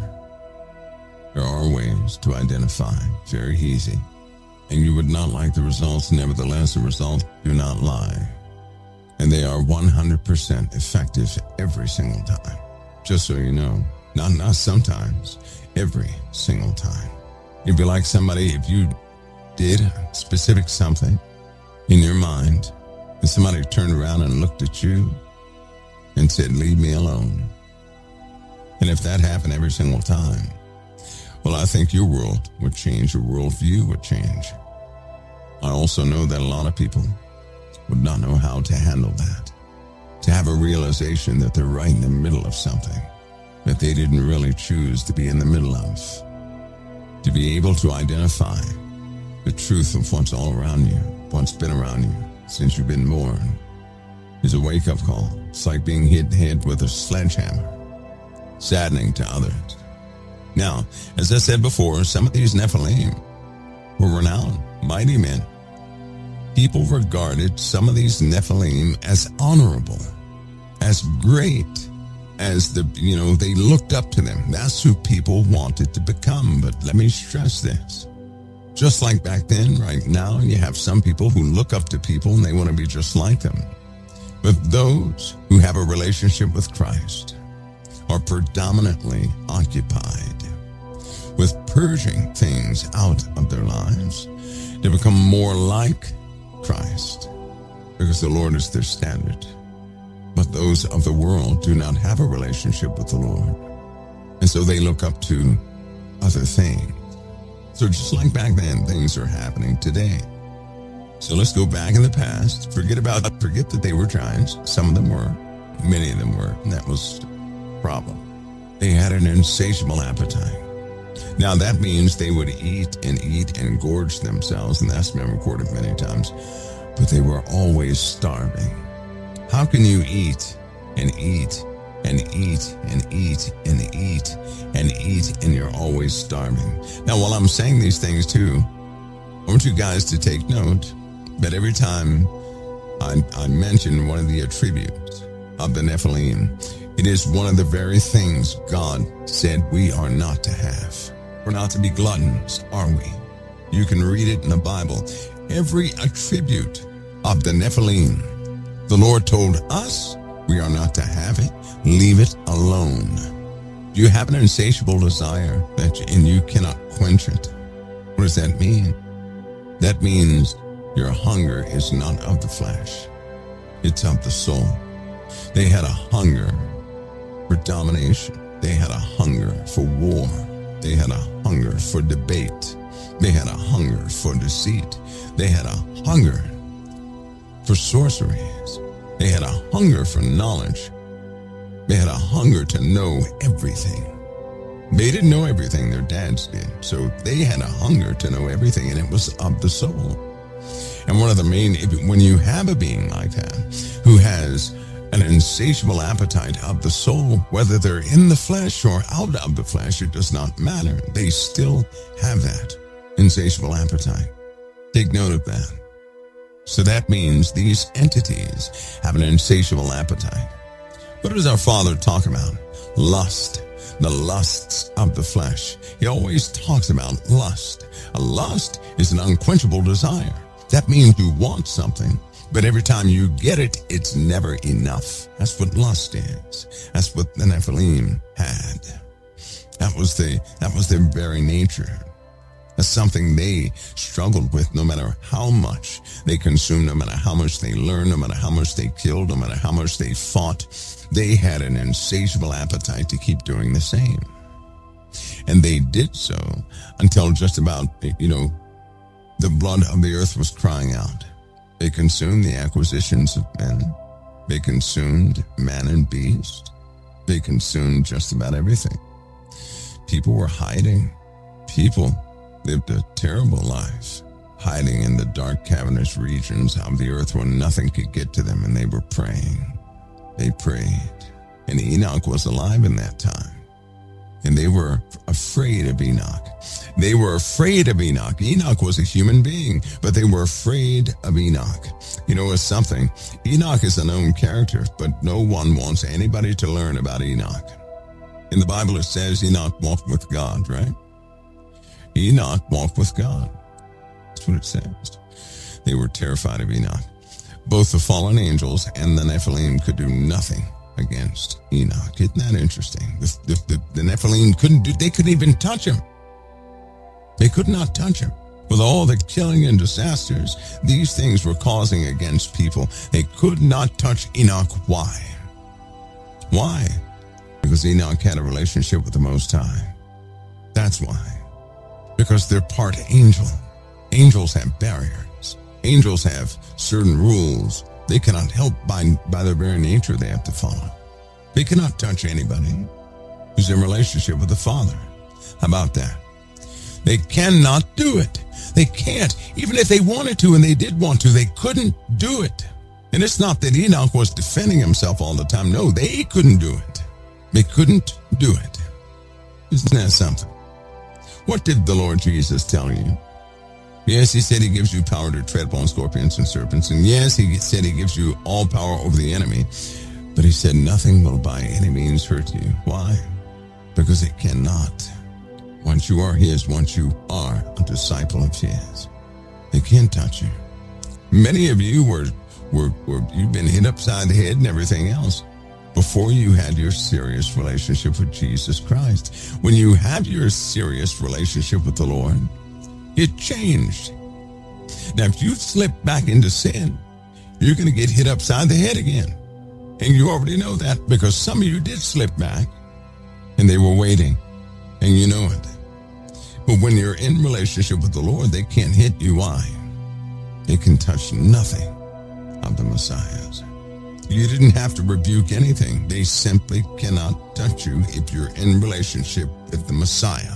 There are ways to identify, very easy. And you would not like the results, nevertheless, the results do not lie. And they are 100% effective every single time. Just so you know, not sometimes, every single time. It'd be like somebody, if you did a specific something in your mind, And somebody turned around and looked at you and said, leave me alone. And if that happened every single time, well, I think your world would change, your worldview would change. I also know that a lot of people would not know how to handle that, to have a realization that they're right in the middle of something that they didn't really choose to be in the middle of, to be able to identify the truth of what's all around you, what's been around you since you've been born, is a wake-up call. It's like being hit in the head with a sledgehammer, saddening to others. Now, as I said before, some of these Nephilim were renowned, mighty men. People regarded some of these Nephilim as honorable, as great, as they looked up to them. That's who people wanted to become. But let me stress this. Just like back then, right now, you have some people who look up to people and they want to be just like them. But those who have a relationship with Christ are predominantly occupied with purging things out of their lives to become more like Christ, because the Lord is their standard. But those of the world do not have a relationship with the Lord, and so they look up to other things. So just like back then, things are happening today. So let's go back in the past. Forget that they were giants. Some of them were, many of them were, and that was the problem. They had an insatiable appetite. Now that means they would eat and gorge themselves, and that's been recorded many times, but they were always starving. How can you eat and eat and eat and eat and eat and eat and you're always starving? Now, while I'm saying these things too, I want you guys to take note that every time I mention one of the attributes of the Nephilim, it is one of the very things God said we are not to have. We're not to be gluttons, are we? You can read it in the Bible. Every attribute of the Nephilim, the Lord told us we are not to have it. Leave it alone. Do you have an insatiable desire and you cannot quench it? What does that mean? That means your hunger is not of the flesh. It's of the soul. They had a hunger for domination. They had a hunger for war. They had a hunger for debate. They had a hunger for deceit. They had a hunger for sorceries. They had a hunger for knowledge. They had a hunger to know everything. They didn't know everything, their dads did. So they had a hunger to know everything, and it was of the soul. And one of the main, when you have a being like that, who has an insatiable appetite of the soul, whether they're in the flesh or out of the flesh, it does not matter. They still have that insatiable appetite. Take note of that. So that means these entities have an insatiable appetite. What does our Father talk about? Lust, the lusts of the flesh. He always talks about lust. A lust is an unquenchable desire. That means you want something, but every time you get it, it's never enough. That's what lust is. That's what the Nephilim had. That was their very nature. That's something they struggled with no matter how much they consumed, no matter how much they learned, no matter how much they killed, no matter how much they fought. They had an insatiable appetite to keep doing the same. And they did so until just about, the blood of the earth was crying out. They consumed the acquisitions of men. They consumed man and beast. They consumed just about everything. People were hiding. People lived a terrible life, hiding in the dark, cavernous regions of the earth where nothing could get to them, and they were praying. They prayed. And Enoch was alive in that time. And they were afraid of Enoch. They were afraid of Enoch. Enoch was a human being, but they were afraid of Enoch. It's something. Enoch is a known character, but no one wants anybody to learn about Enoch. In the Bible it says Enoch walked with God, right? Enoch walked with God. That's what it says. They were terrified of Enoch. Both the fallen angels and the Nephilim could do nothing against Enoch. Isn't that interesting? The Nephilim couldn't even touch him. They could not touch him. With all the killing and disasters these things were causing against people, they could not touch Enoch. Why? Why? Because Enoch had a relationship with the Most High. That's why. Because they're part angel. Angels have barriers. Angels have certain rules. They cannot help by their very nature they have to follow. They cannot touch anybody who's in relationship with the Father. How about that? They cannot do it. They can't. Even if they wanted to, and they did want to, they couldn't do it. And it's not that Enoch was defending himself all the time. No, they couldn't do it. They couldn't do it. Isn't that something? What did the Lord Jesus tell you? Yes, he said he gives you power to tread upon scorpions and serpents. And yes, he said he gives you all power over the enemy. But he said nothing will by any means hurt you. Why? Because it cannot. Once you are his, once you are a disciple of his, they can't touch you. Many of you you've been hit upside the head and everything else before you had your serious relationship with Jesus Christ. When you have your serious relationship with the Lord, it changed. Now, if you slip back into sin, you're going to get hit upside the head again. And you already know that because some of you did slip back and they were waiting. And you know it. But when you're in relationship with the Lord, they can't hit you. Why? They can touch nothing of the Messiah's. You didn't have to rebuke anything. They simply cannot touch you if you're in relationship with the Messiah.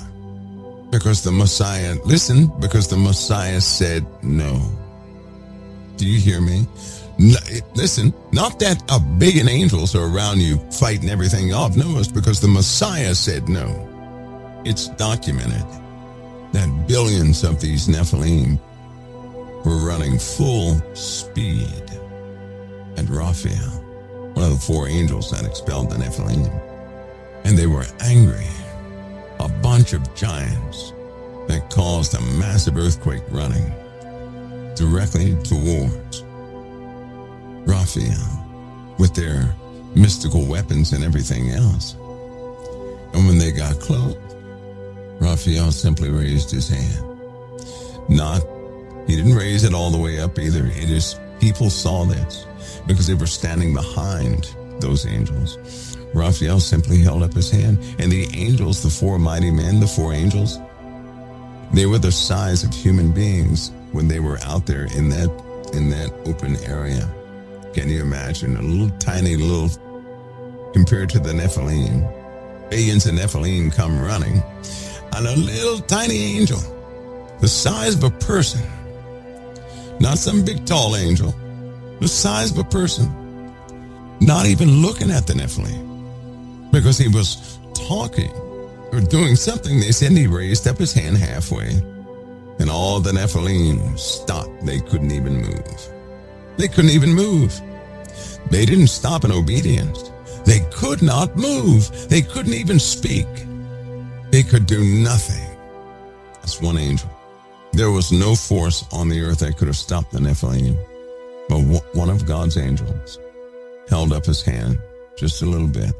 Because the Messiah, listen, because the Messiah said no. Do you hear me? No, listen, not that a billion angels are around you fighting everything off. No, it's because the Messiah said no. It's documented that billions of these Nephilim were running full speed at Raphael, one of the four angels that expelled the Nephilim. And they were angry. A bunch of giants that caused a massive earthquake running directly towards Raphael with their mystical weapons and everything else. And when they got close, Raphael simply raised his hand. He didn't raise it all the way up either. It is, people saw this because they were standing behind those angels. Raphael simply held up his hand, and the angels, the four mighty men, the four angels, they were the size of human beings when they were out there in that open area. Can you imagine a tiny little, compared to the Nephilim, billions of Nephilim come running, and a little tiny angel, the size of a person, not some big tall angel, the size of a person, not even looking at the Nephilim, because he was talking or doing something. They said he raised up his hand halfway, and all the Nephilim stopped. They couldn't even move. They couldn't even move. They didn't stop in obedience. They could not move. They couldn't even speak. They could do nothing. That's one angel. There was no force on the earth that could have stopped the Nephilim. But one of God's angels held up his hand just a little bit,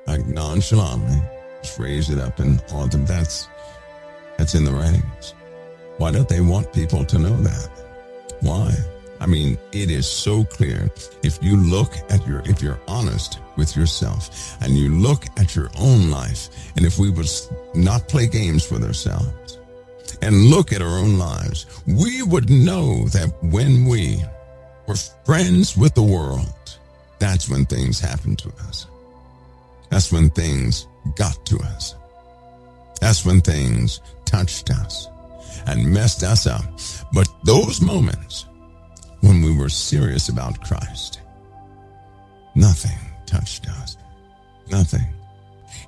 like nonchalantly, just raised it up, and all of them. That's in the writings. Why don't they want people to know that? Why? I mean, it is so clear. If you're honest with yourself and you look at your own life, and if we would not play games with ourselves and look at our own lives, we would know that when we were friends with the world, that's when things happened to us. That's when things got to us. That's when things touched us and messed us up. But those moments when we were serious about Christ, nothing touched us. Nothing.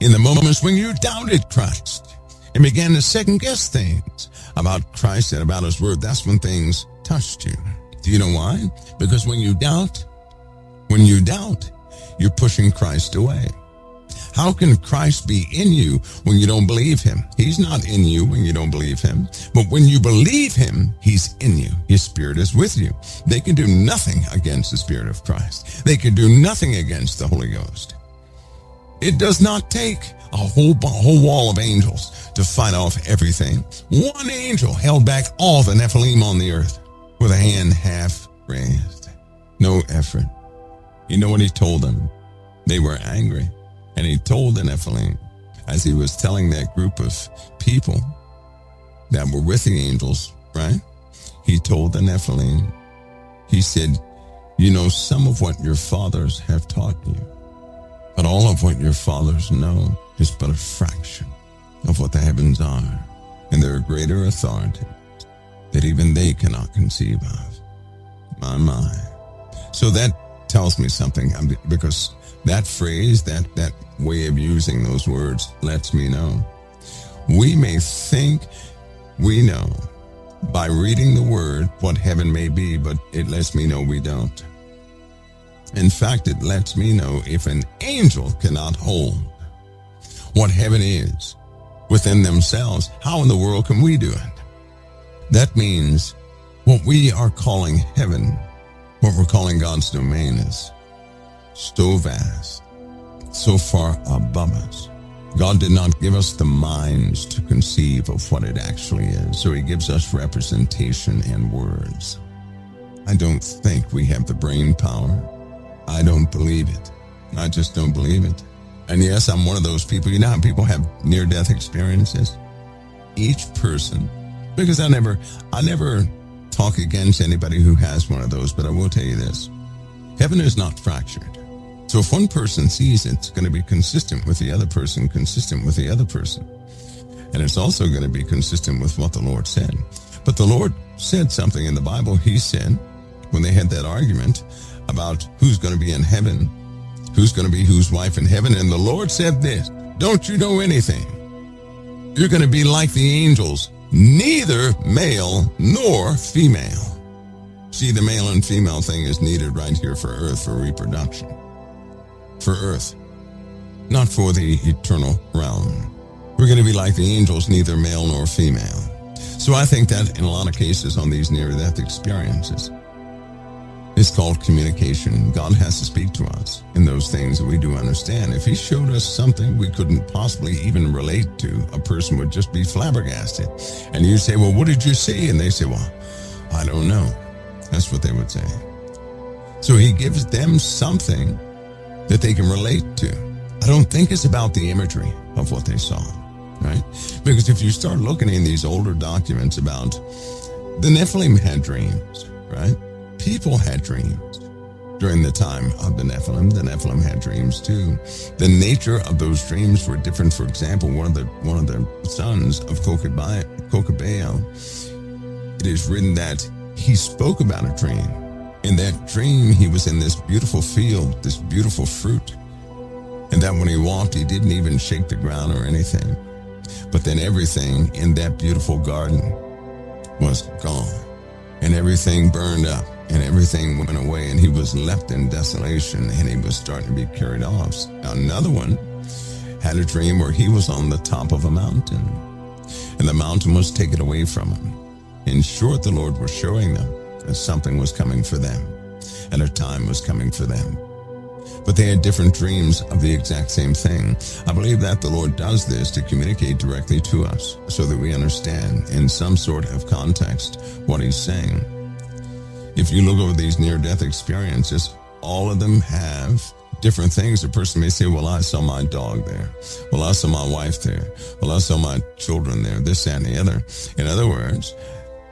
In the moments when you doubted Christ and began to second guess things about Christ and about his word, that's when things touched you. Do you know why? Because when you doubt, you're pushing Christ away. How can Christ be in you when you don't believe him? He's not in you when you don't believe him. But when you believe him, he's in you. His spirit is with you. They can do nothing against the Spirit of Christ. They can do nothing against the Holy Ghost. It does not take a whole wall of angels to fight off everything. One angel held back all the Nephilim on the earth with a hand half raised. No effort. You know what he told them? They were angry. And he told the Nephilim, as he was telling that group of people that were with the angels, right? He told the Nephilim, he said, you know some of what your fathers have taught you, but all of what your fathers know is but a fraction of what the heavens are, and there are greater authorities that even they cannot conceive of. My. So that tells me something, because that phrase, that way of using those words lets me know. We may think we know by reading the word what heaven may be, but it lets me know we don't. In fact, it lets me know if an angel cannot hold what heaven is within themselves, how in the world can we do it? That means what we are calling heaven, what we're calling God's domain, is so vast, so far above us. God did not give us the minds to conceive of what it actually is, so he gives us representation and words. I don't think we have the brain power. I don't believe it. I just don't believe it. And yes, I'm one of those people. You know how people have near-death experiences? Each person, because I never talk against anybody who has one of those, but I will tell you this. Heaven is not fractured. So if one person sees it, it's going to be consistent with the other person, consistent with the other person. And it's also going to be consistent with what the Lord said. But the Lord said something in the Bible. He said, when they had that argument about who's going to be in heaven, who's going to be whose wife in heaven, and the Lord said this, don't you know anything? You're going to be like the angels, neither male nor female. See, the male and female thing is needed right here for earth, for reproduction. For earth, not for the eternal realm. We're going to be like the angels, neither male nor female. So I think that in a lot of cases on these near-death experiences, it's called communication. God has to speak to us in those things that we do understand. If he showed us something we couldn't possibly even relate to, a person would just be flabbergasted. And you say, well, what did you see? And they say, well, I don't know. That's what they would say. So he gives them something that they can relate to. I don't think it's about the imagery of what they saw, right? Because if you start looking in these older documents about the Nephilim had dreams, right? People had dreams during the time of the Nephilim. The Nephilim had dreams too. The nature of those dreams were different. For example, one of the sons of Kokabael, it is written that he spoke about a dream. In that dream, he was in this beautiful field, this beautiful fruit. And that when he walked, he didn't even shake the ground or anything. But then everything in that beautiful garden was gone. And everything burned up. And everything went away. And he was left in desolation. And he was starting to be carried off. Another one had a dream where he was on the top of a mountain. And the mountain was taken away from him. In short, the Lord was showing them that something was coming for them, and a time was coming for them. But they had different dreams of the exact same thing. I believe that the Lord does this to communicate directly to us so that we understand in some sort of context what he's saying. If you look over these near-death experiences, all of them have different things. A person may say, well, I saw my dog there. Well, I saw my wife there. Well, I saw my children there, this, that, and the other. In other words,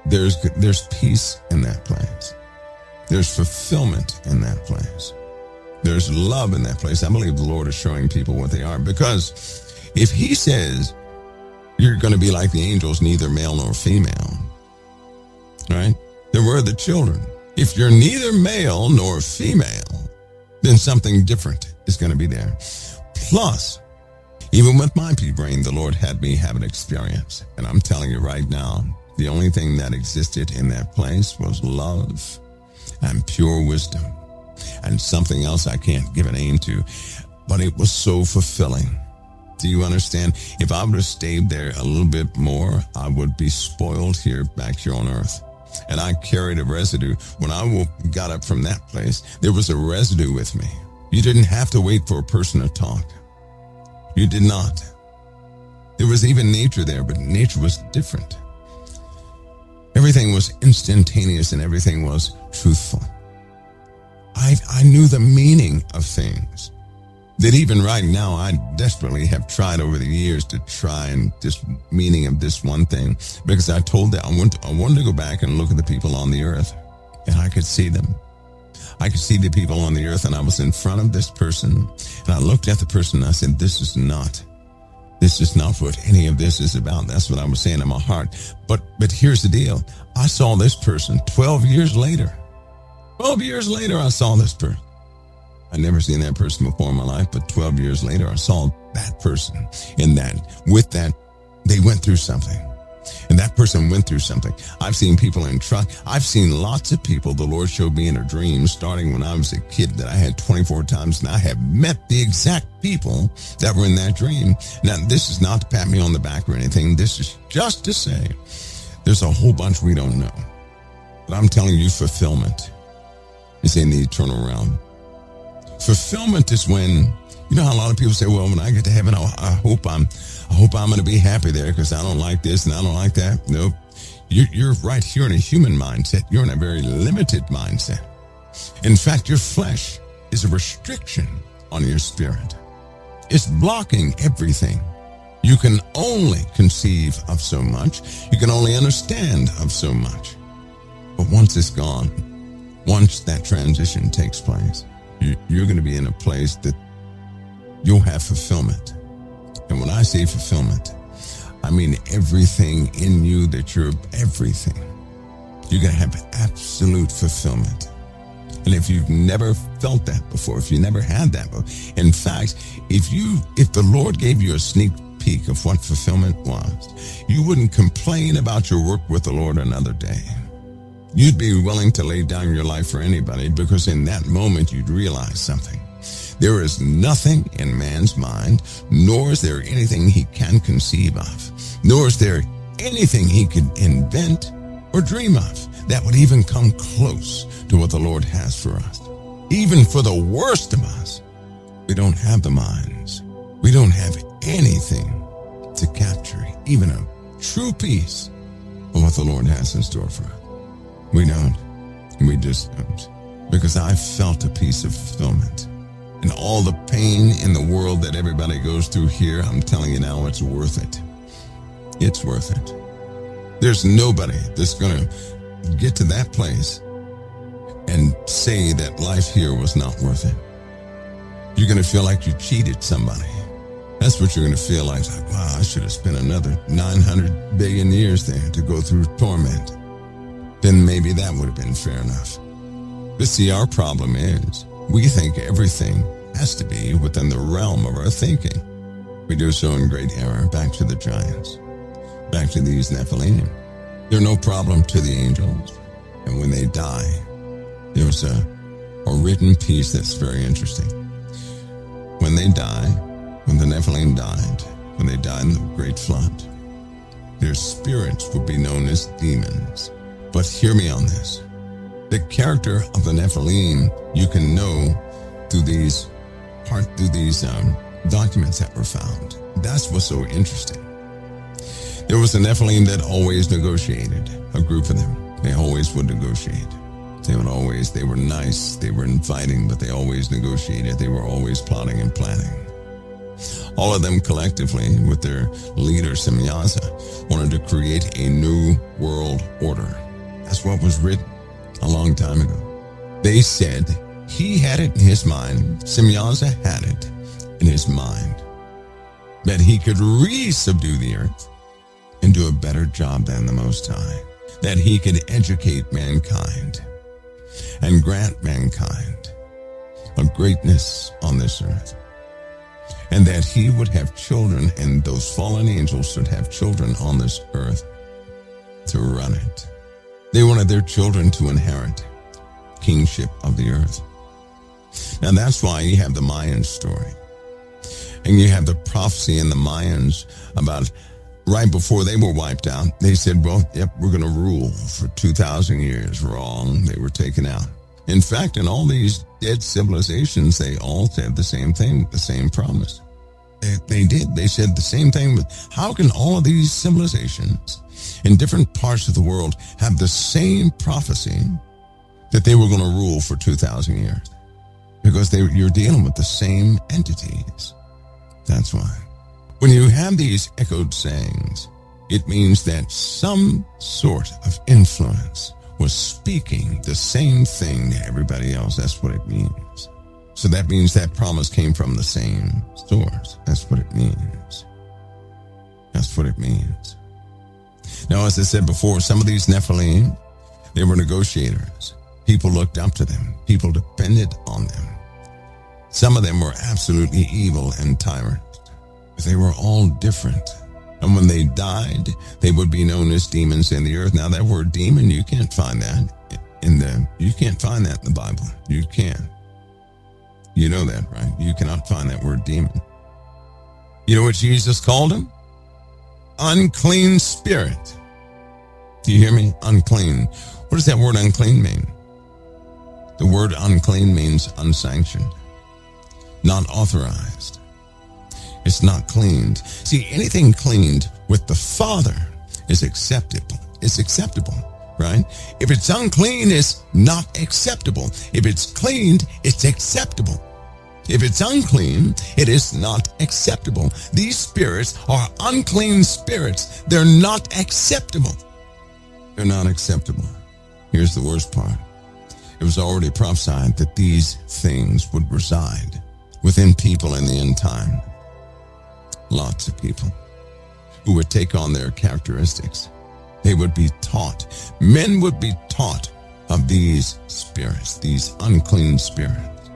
there's peace in that place. There's fulfillment in that place. There's love in that place. I believe the Lord is showing people what they are, because if he says you're going to be like the angels, neither male nor female, right? Then where are the children? If you're neither male nor female, then something different is going to be there. Plus, even with my pea brain, the Lord had me have an experience. And I'm telling you right now, the only thing that existed in that place was love and pure wisdom and something else I can't give a name to, but it was so fulfilling. Do you understand? If I would have stayed there a little bit more, I would be spoiled back here on earth. And I carried a residue. When I got up from that place, there was a residue with me. You didn't have to wait for a person to talk. You did not. There was even nature there, but nature was different. Everything was instantaneous and everything was truthful. I knew the meaning of things that even right now I desperately have tried over the years to try and this meaning of this one thing, because I told that I wanted to go back and look at the people on the earth, and I could see them. I could see the people on the earth, and I was in front of this person, and I looked at the person and I said, this is not what any of this is about. That's what I was saying in my heart. But here's the deal. I saw this person 12 years later. 12 years later, I saw this person. I'd never seen that person before in my life, but 12 years later, I saw that person with that, they went through something. And that person went through something. I've seen people in truck. I've seen lots of people the Lord showed me in a dream starting when I was a kid that I had 24 times, and I have met the exact people that were in that dream. Now, this is not to pat me on the back or anything. This is just to say there's a whole bunch we don't know. But I'm telling you, fulfillment is in the eternal realm. Fulfillment is when, you know how a lot of people say, well, when I get to heaven, I hope I'm going to be happy there because I don't like this and I don't like that. Nope. You're right here in a human mindset. You're in a very limited mindset. In fact, your flesh is a restriction on your spirit. It's blocking everything. You can only conceive of so much. You can only understand of so much. But once it's gone, once that transition takes place, you're going to be in a place that you'll have fulfillment. And when I say fulfillment, I mean everything in you that you're everything. You're going to have absolute fulfillment. And if you've never felt that before, if you never had that before, in fact, if the Lord gave you a sneak peek of what fulfillment was, you wouldn't complain about your work with the Lord another day. You'd be willing to lay down your life for anybody, because in that moment you'd realize something. There is nothing in man's mind, nor is there anything he can conceive of, nor is there anything he could invent or dream of that would even come close to what the Lord has for us. Even for the worst of us, we don't have the minds. We don't have anything to capture even a true piece of what the Lord has in store for us. We don't. We just don't. Because I felt a piece of fulfillment. And all the pain in the world that everybody goes through here, I'm telling you now, it's worth it. It's worth it. There's nobody that's going to get to that place and say that life here was not worth it. You're going to feel like you cheated somebody. That's what you're going to feel like wow, I should have spent another 900 billion years there to go through torment. Then maybe that would have been fair enough. But see, our problem is we think everything has to be within the realm of our thinking. We do so in great error. Back to the giants. Back to these Nephilim. They're no problem to the angels. And when they die, there's a written piece that's very interesting. When they die, when the Nephilim died, when they died in the great flood, their spirits would be known as demons. But hear me on this. The character of the Nephilim you can know through these documents that were found. That's what's so interesting. There was a Nephilim that always negotiated, a group of them. They always would negotiate. They were nice, they were inviting, but they always negotiated. They were always plotting and planning. All of them collectively, with their leader Simyazza, wanted to create a new world order. That's what was written a long time ago. They said he had it in his mind, Simyazza had it in his mind, that he could re-subdue the earth and do a better job than the Most High, that he could educate mankind and grant mankind a greatness on this earth, and that he would have children, and those fallen angels should have children on this earth to run it. They wanted their children to inherit kingship of the earth. Now that's why you have the Mayan story. And you have the prophecy in the Mayans about right before they were wiped out. They said, well, yep, we're going to rule for 2,000 years. Wrong. They were taken out. In fact, in all these dead civilizations, they all said the same thing, the same promise. They did. They said the same thing. But how can all of these civilizations in different parts of the world have the same prophecy that they were going to rule for 2,000 years? Because you're dealing with the same entities. That's why. When you have these echoed sayings, it means that some sort of influence was speaking the same thing to everybody else. That's what it means. So that means that promise came from the same source. That's what it means. That's what it means. Now, as I said before, some of these Nephilim, they were negotiators. People looked up to them. People depended on them. Some of them were absolutely evil and tyrants. But they were all different. And when they died, they would be known as demons in the earth. Now, that word demon, you can't find that in the Bible. You can't. You know that, right? You cannot find that word demon. You know what Jesus called him? Unclean spirit. Do you hear me? Unclean. What does that word unclean mean? The word unclean means unsanctioned, not authorized. It's not cleaned. See, anything cleaned with the Father is acceptable. It's acceptable, right? If it's unclean, it's not acceptable. If it's cleaned, it's acceptable. If it's unclean, it is not acceptable. These spirits are unclean spirits. They're not acceptable. They're not acceptable. Here's the worst part. It was already prophesied that these things would reside within people in the end time. Lots of people who would take on their characteristics. They would be taught. Men would be taught of these spirits, these unclean spirits.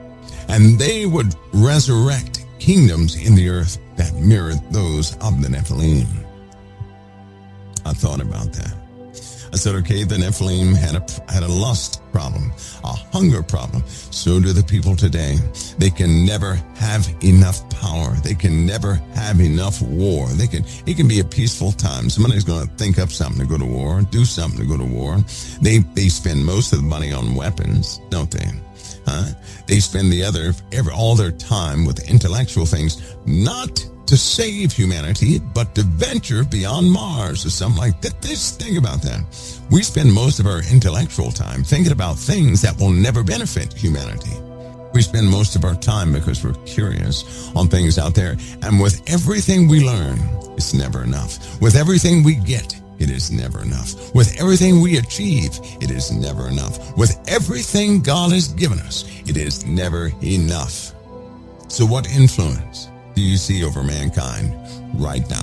And they would resurrect kingdoms in the earth that mirrored those of the Nephilim. I thought about that. I said, okay, the Nephilim had a lust problem, a hunger problem. So do the people today. They can never have enough power. They can never have enough war. It can be a peaceful time. Somebody's going to think up something to go to war, do something to go to war. They spend most of the money on weapons, don't they? They spend all their time with intellectual things, not to save humanity, but to venture beyond Mars or something like that. Just think about that. We spend most of our intellectual time thinking about things that will never benefit humanity. We spend most of our time because we're curious on things out there. And with everything we learn, it's never enough. With everything we get, it is never enough. With everything we achieve, it is never enough. With everything God has given us, it is never enough. So what influence do you see over mankind right now?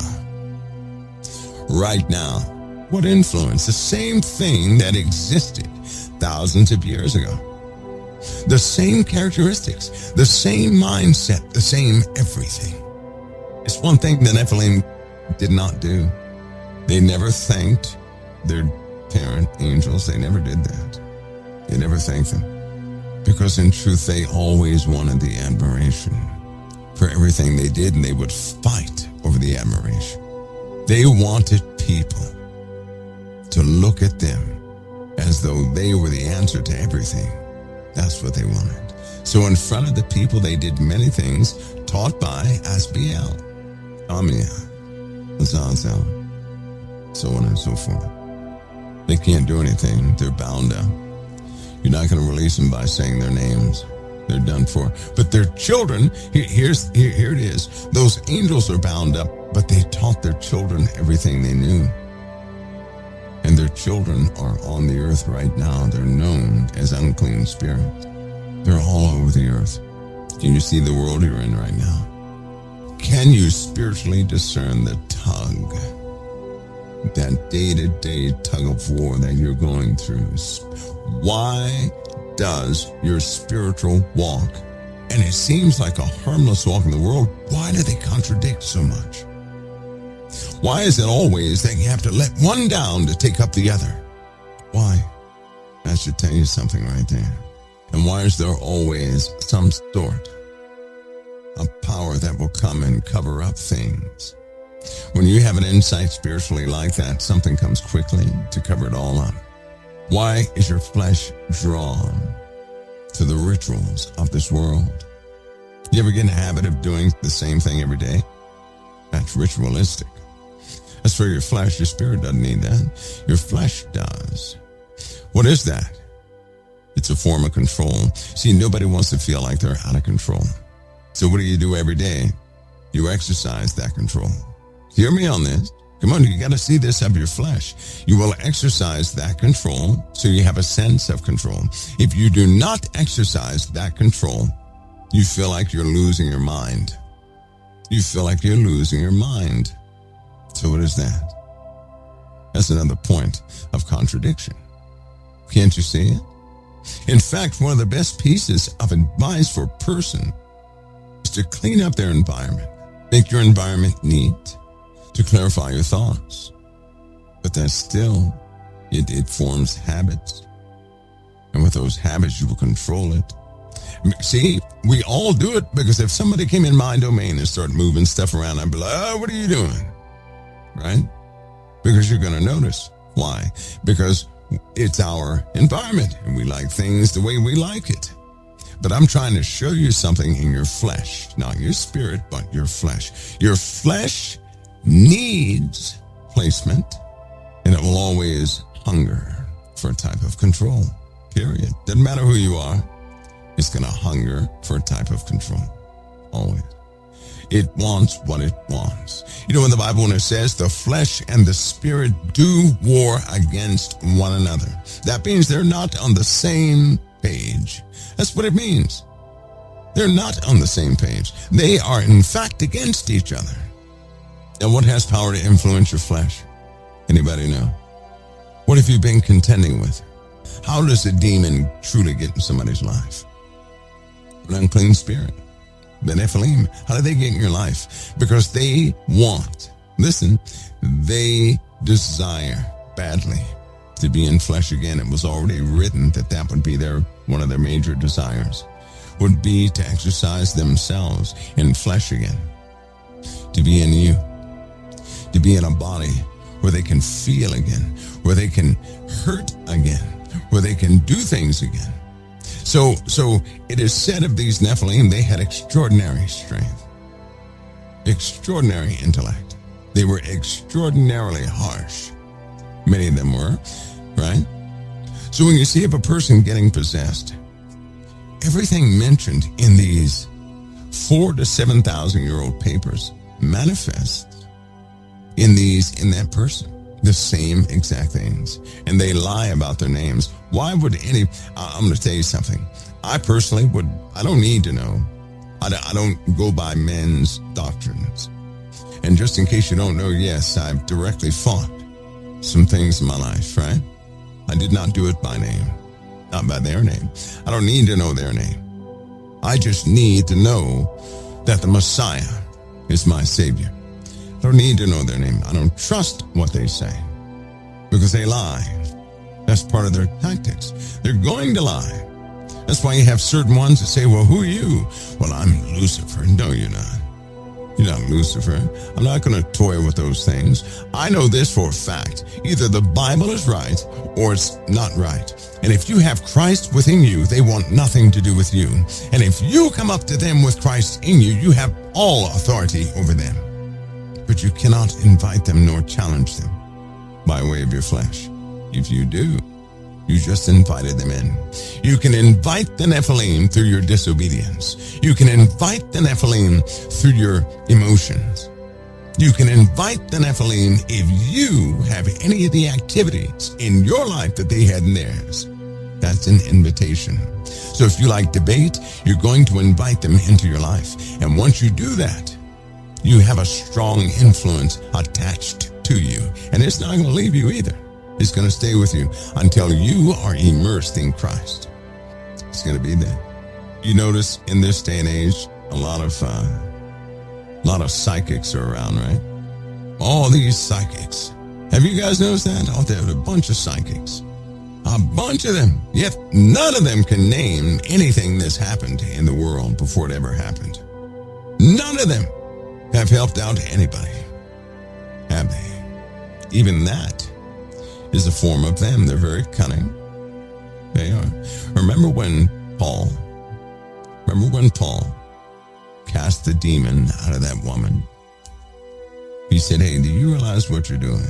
Right now, what influence? The same thing that existed thousands of years ago. The same characteristics, the same mindset, the same everything. It's one thing the Nephilim did not do. They never thanked their parent angels. They never did that. They never thanked them. Because in truth, they always wanted the admiration for everything they did, and they would fight over the admiration. They wanted people to look at them as though they were the answer to everything. That's what they wanted. So in front of the people, they did many things taught by Asbiel, Azazel, so on and so forth. They can't do anything. They're bound up. You're not going to release them by saying their names. They're done for. But their children, here it is. Those angels are bound up, but they taught their children everything they knew. And their children are on the earth right now. They're known as unclean spirits. They're all over the earth. Can you see the world you're in right now? Can you spiritually discern the tug, that day-to-day tug of war that you're going through? Why does your spiritual walk, and it seems like a harmless walk in the world, why do they contradict so much? Why is it always that you have to let one down to take up the other? Why? That should tell you something right there. And why is there always some sort of power that will come and cover up things? When you have an insight spiritually like that, something comes quickly to cover it all up. Why is your flesh drawn to the rituals of this world? You ever get in the habit of doing the same thing every day? That's ritualistic. That's for your flesh. Your spirit doesn't need that. Your flesh does. What is that? It's a form of control. See, nobody wants to feel like they're out of control. So what do you do every day? You exercise that control. Hear me on this. Come on, you got to see this of your flesh. You will exercise that control so you have a sense of control. If you do not exercise that control, you feel like you're losing your mind. You feel like you're losing your mind. So what is that? That's another point of contradiction. Can't you see it? In fact, one of the best pieces of advice for a person is to clean up their environment. Make your environment neat, to clarify your thoughts. But that still, it forms habits. And with those habits, you will control it. See, we all do it because if somebody came in my domain and started moving stuff around, I'd be like, oh, what are you doing? Right? Because you're going to notice. Why? Because it's our environment and we like things the way we like it. But I'm trying to show you something in your flesh, not your spirit, but your flesh. Your flesh needs placement, and it will always hunger for a type of control, period. Doesn't matter who you are, it's going to hunger for a type of control, always. It wants what it wants. You know in the Bible when it says the flesh and the spirit do war against one another, that means they're not on the same page. That's what it means. They're not on the same page. They are in fact against each other. And what has power to influence your flesh? Anybody know? What have you been contending with? How does a demon truly get in somebody's life? An unclean spirit. The Nephilim, how do they get in your life? Because they want, listen, they desire badly to be in flesh again. It was already written that would be one of their major desires, would be to exercise themselves in flesh again, to be in you, to be in a body where they can feel again, where they can hurt again, where they can do things again. So it is said of these Nephilim, they had extraordinary strength, extraordinary intellect. They were extraordinarily harsh. Many of them were, right? So when you see of a person getting possessed, everything mentioned in these 4,000 to 7,000 year old papers manifests in that person. The same exact things. And they lie about their names. Why would I'm going to tell you something. I personally I don't need to know. I don't go by men's doctrines. And just in case you don't know, yes, I've directly fought some things in my life, right? I did not do it by name, not by their name. I don't need to know their name. I just need to know that the Messiah is my Savior. I don't need to know their name. I don't trust what they say because they lie. That's part of their tactics. They're going to lie. That's why you have certain ones that say, well, who are you? Well, I'm Lucifer. No, you're not. You're not Lucifer. I'm not going to toy with those things. I know this for a fact. Either the Bible is right or it's not right. And if you have Christ within you, they want nothing to do with you. And if you come up to them with Christ in you, you have all authority over them. But you cannot invite them nor challenge them by way of your flesh. If you do, you just invited them in. You can invite the Nephilim through your disobedience. You can invite the Nephilim through your emotions. You can invite the Nephilim if you have any of the activities in your life that they had in theirs. That's an invitation. So if you like debate, you're going to invite them into your life. And once you do that, you have a strong influence attached to you. And it's not going to leave you either. It's going to stay with you until you are immersed in Christ. It's going to be there. You notice in this day and age, a lot of psychics are around, right? All these psychics. Have you guys noticed that? Oh, there's a bunch of psychics. A bunch of them. Yet none of them can name anything that's happened in the world before it ever happened. None of them have helped out anybody, have they? Even that is a form of them. They're very cunning. They are. Remember when Paul cast the demon out of that woman? He said, hey, do you realize what you're doing?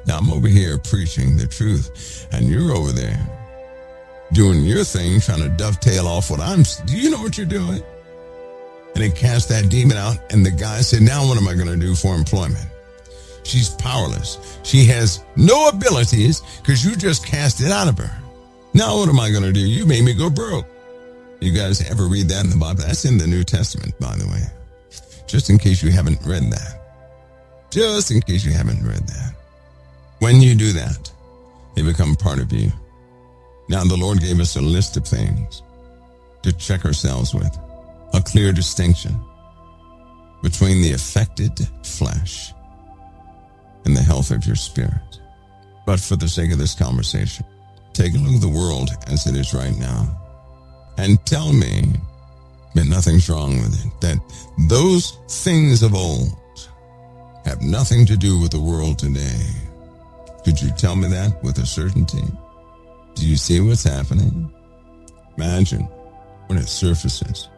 Now I'm over here preaching the truth, and you're over there doing your thing, trying to dovetail off what do you know what you're doing? And he cast that demon out, and the guy said, now what am I going to do for employment? She's powerless. She has no abilities because you just cast it out of her. Now what am I going to do? You made me go broke. You guys ever read that in the Bible? That's in the New Testament, by the way. Just in case you haven't read that. Just in case you haven't read that. When you do that, they become part of you. Now the Lord gave us a list of things to check ourselves with. A clear distinction between the affected flesh and the health of your spirit. But for the sake of this conversation, take a look at the world as it is right now and tell me that nothing's wrong with it, that those things of old have nothing to do with the world today. Could you tell me that with a certainty? Do you see what's happening? Imagine when it surfaces,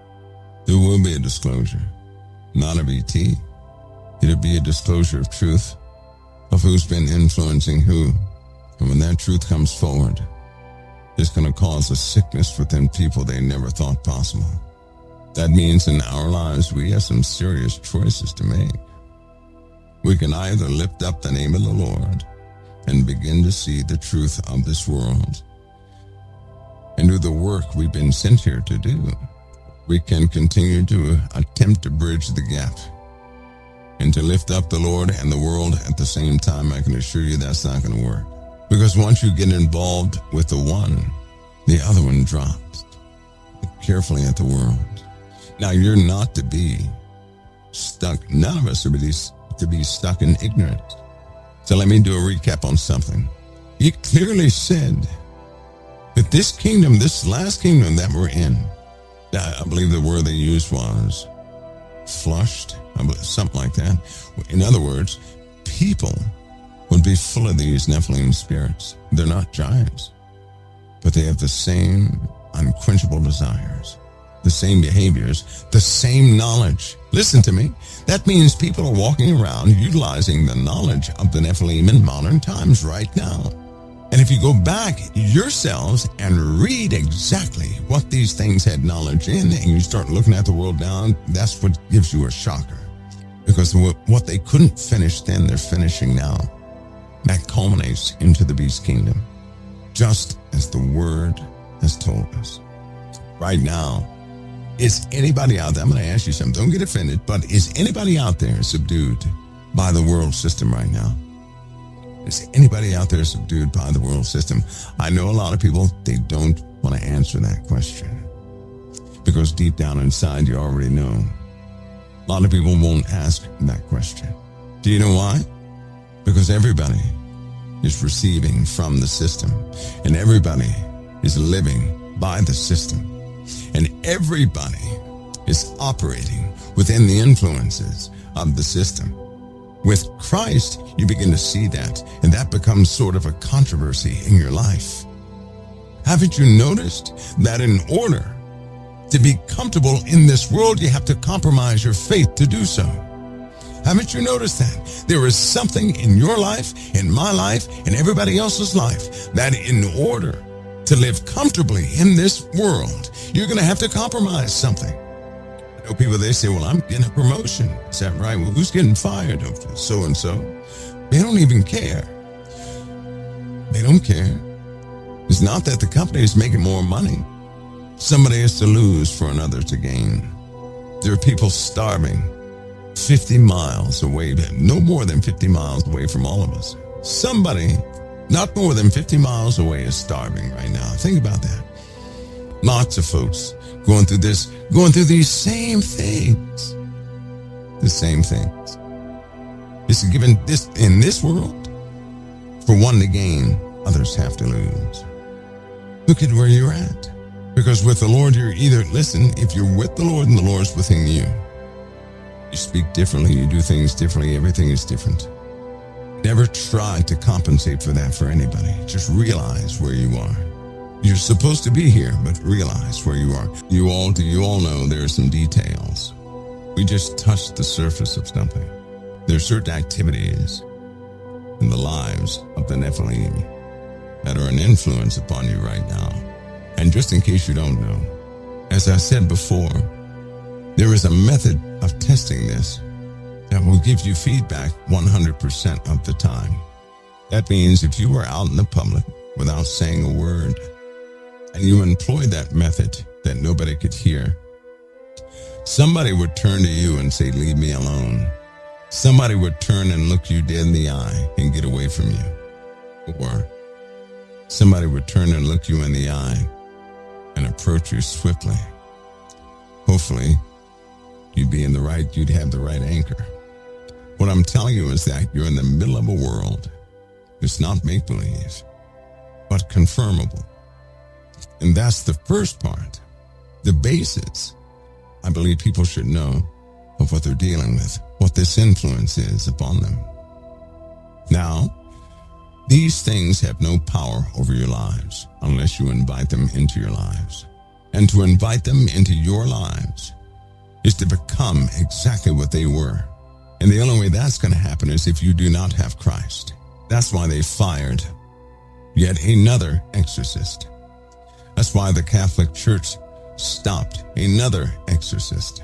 there will be a disclosure, not of ET. It'll be a disclosure of truth, of who's been influencing who. And when that truth comes forward, it's going to cause a sickness within people they never thought possible. That means in our lives, we have some serious choices to make. We can either lift up the name of the Lord and begin to see the truth of this world and do the work we've been sent here to do. We can continue to attempt to bridge the gap and to lift up the Lord and the world at the same time. I can assure you that's not going to work. Because once you get involved with the one, the other one drops. Look carefully at the world. Now, you're not to be stuck. None of us are to be stuck in ignorance. So let me do a recap on something. He clearly said that this kingdom, this last kingdom that we're in, I believe the word they used was flushed, something like that. In other words, people would be full of these Nephilim spirits. They're not giants, but they have the same unquenchable desires, the same behaviors, the same knowledge. Listen to me. That means people are walking around utilizing the knowledge of the Nephilim in modern times right now. And if you go back yourselves and read exactly what these things had knowledge in, and you start looking at the world now, that's what gives you a shocker. Because what they couldn't finish then, they're finishing now. That culminates into the beast kingdom, just as the word has told us. Right now, is anybody out there, I'm going to ask you something, don't get offended, but is anybody out there subdued by the world system right now? Is anybody out there subdued by the world system? I know a lot of people, they don't want to answer that question because deep down inside you already know. A lot of people won't ask that question. Do you know why? Because everybody is receiving from the system, and everybody is living by the system, and everybody is operating within the influences of the system. With Christ, you begin to see that, and that becomes sort of a controversy in your life. Haven't you noticed that in order to be comfortable in this world, you have to compromise your faith to do so? Haven't you noticed that? There is something in your life, in my life, in everybody else's life, that in order to live comfortably in this world, you're going to have to compromise something. I know people, they say, well, I'm getting a promotion. Is that right? Well, who's getting fired? So-and-so. They don't even care. They don't care. It's not that the company is making more money. Somebody has to lose for another to gain. There are people starving 50 miles away, no more than 50 miles away from all of us. Somebody not more than 50 miles away is starving right now. Think about that. Lots of folks going through these same things. The same things. It's given this in this world. For one to gain, others have to lose. Look at where you're at. Because with the Lord, you're either, listen, if you're with the Lord and the Lord's within you, you speak differently, you do things differently, everything is different. Never try to compensate for that for anybody. Just realize where you are. You're supposed to be here, but realize where you are. You all know there are some details. We just touched the surface of something. There are certain activities in the lives of the Nephilim that are an influence upon you right now. And just in case you don't know, as I said before, there is a method of testing this that will give you feedback 100% of the time. That means if you were out in the public without saying a word, and you employ that method that nobody could hear, somebody would turn to you and say, "Leave me alone." Somebody would turn and look you dead in the eye and get away from you. Or somebody would turn and look you in the eye and approach you swiftly. Hopefully, you'd have the right anchor. What I'm telling you is that you're in the middle of a world. It's not make-believe, but confirmable. And that's the first part, the basis. I believe people should know of what they're dealing with, what this influence is upon them. Now, these things have no power over your lives unless you invite them into your lives. And to invite them into your lives is to become exactly what they were. And the only way that's going to happen is if you do not have Christ. That's why they fired yet another exorcist. That's why the Catholic Church stopped another exorcist,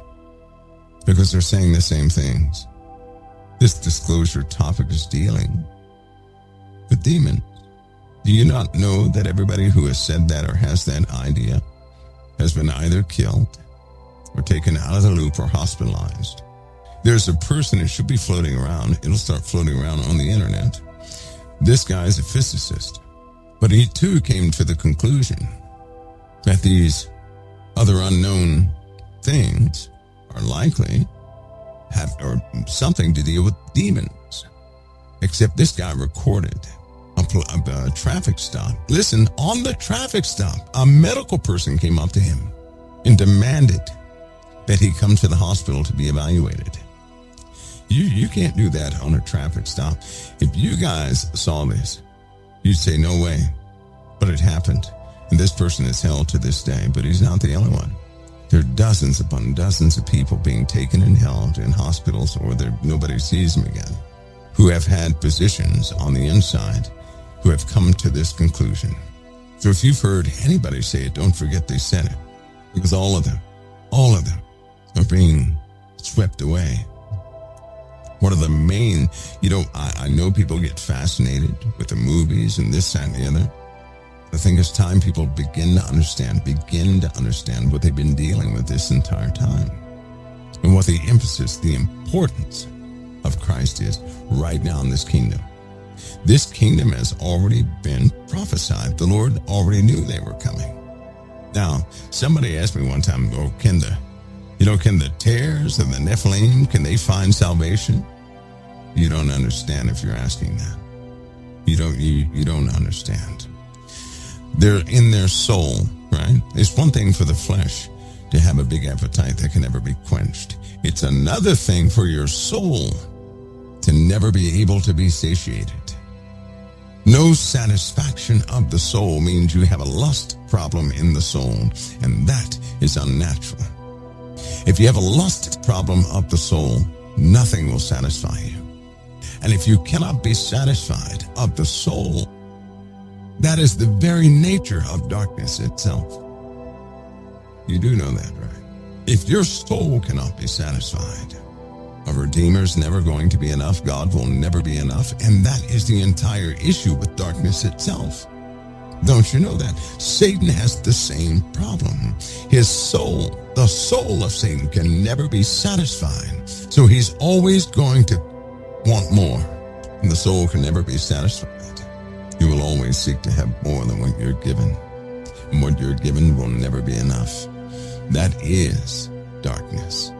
because they're saying the same things. This disclosure topic is dealing with demons. Do you not know that everybody who has said that or has that idea has been either killed or taken out of the loop or hospitalized? There's a person who should be floating around. It'll start floating around on the internet. This guy is a physicist, but he too came to the conclusion that these other unknown things are likely have or something to deal with demons. Except this guy recorded a traffic stop. Listen, on the traffic stop, a medical person came up to him and demanded that he come to the hospital to be evaluated. You can't do that on a traffic stop. If you guys saw this, you'd say, "No way." But it happened. And this person is held to this day, but he's not the only one. There are dozens upon dozens of people being taken and held in hospitals, or nobody sees them again, who have had positions on the inside, who have come to this conclusion. So if you've heard anybody say it, don't forget they said it, because all of them are being swept away. One of the main, I know people get fascinated with the movies and this, that, and the other. I think it's time people begin to understand what they've been dealing with this entire time, and what the emphasis, the importance of Christ is right now in this kingdom. This kingdom has already been prophesied. The Lord already knew they were coming. Now, somebody asked me one time, can the tares and the Nephilim, can they find salvation? You don't understand if you're asking that. You don't understand. They're in their soul, right? It's one thing for the flesh to have a big appetite that can never be quenched. It's another thing for your soul to never be able to be satiated. No satisfaction of the soul means you have a lust problem in the soul, and that is unnatural. If you have a lust problem of the soul, nothing will satisfy you. And if you cannot be satisfied of the soul, that is the very nature of darkness itself. You do know that, right? If your soul cannot be satisfied, a Redeemer's never going to be enough. God will never be enough. And that is the entire issue with darkness itself. Don't you know that? Satan has the same problem. His soul, the soul of Satan, can never be satisfied. So he's always going to want more. And the soul can never be satisfied. You will always seek to have more than what you're given. And what you're given will never be enough. That is darkness.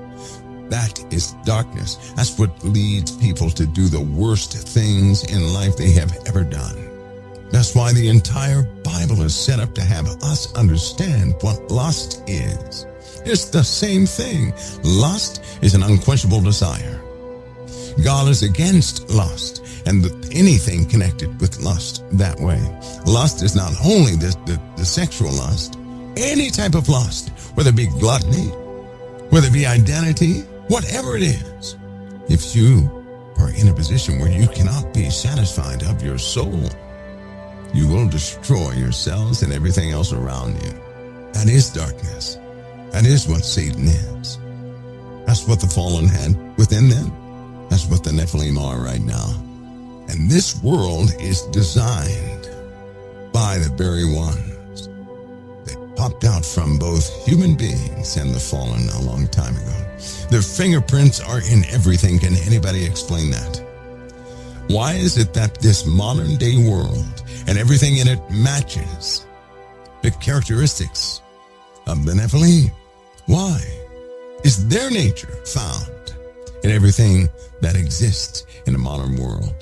That is darkness. That's what leads people to do the worst things in life they have ever done. That's why the entire Bible is set up to have us understand what lust is. It's the same thing. Lust is an unquenchable desire. God is against lust and anything connected with lust that way. Lust is not only the sexual lust, any type of lust, whether it be gluttony, whether it be identity, whatever it is. If you are in a position where you cannot be satisfied of your soul, you will destroy yourselves and everything else around you. That is darkness. That is what Satan is. That's what the fallen had within them. That's what the Nephilim are right now. And this world is designed by the very ones that popped out from both human beings and the fallen a long time ago. Their fingerprints are in everything. Can anybody explain that? Why is it that this modern day world and everything in it matches the characteristics of the Nephilim? Why is their nature found in everything that exists in the modern world?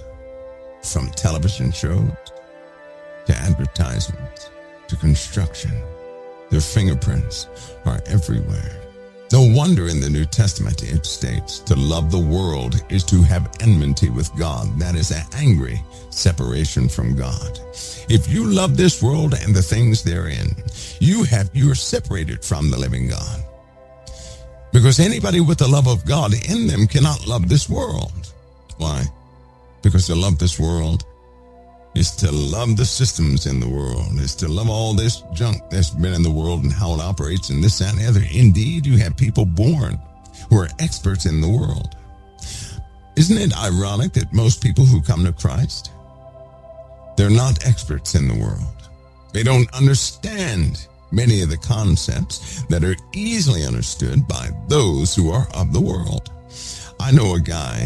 From television shows to advertisements to construction, their fingerprints are everywhere. No wonder in the New Testament it states, to love the world is to have enmity with God. That is an angry separation from God. If you love this world and the things therein, you are separated from the living God. Because anybody with the love of God in them cannot love this world. Why? Because to love this world is to love the systems in the world, is to love all this junk that's been in the world and how it operates and this, that, and the other. Indeed, you have people born who are experts in the world. Isn't it ironic that most people who come to Christ, they're not experts in the world. They don't understand many of the concepts that are easily understood by those who are of the world. I know a guy,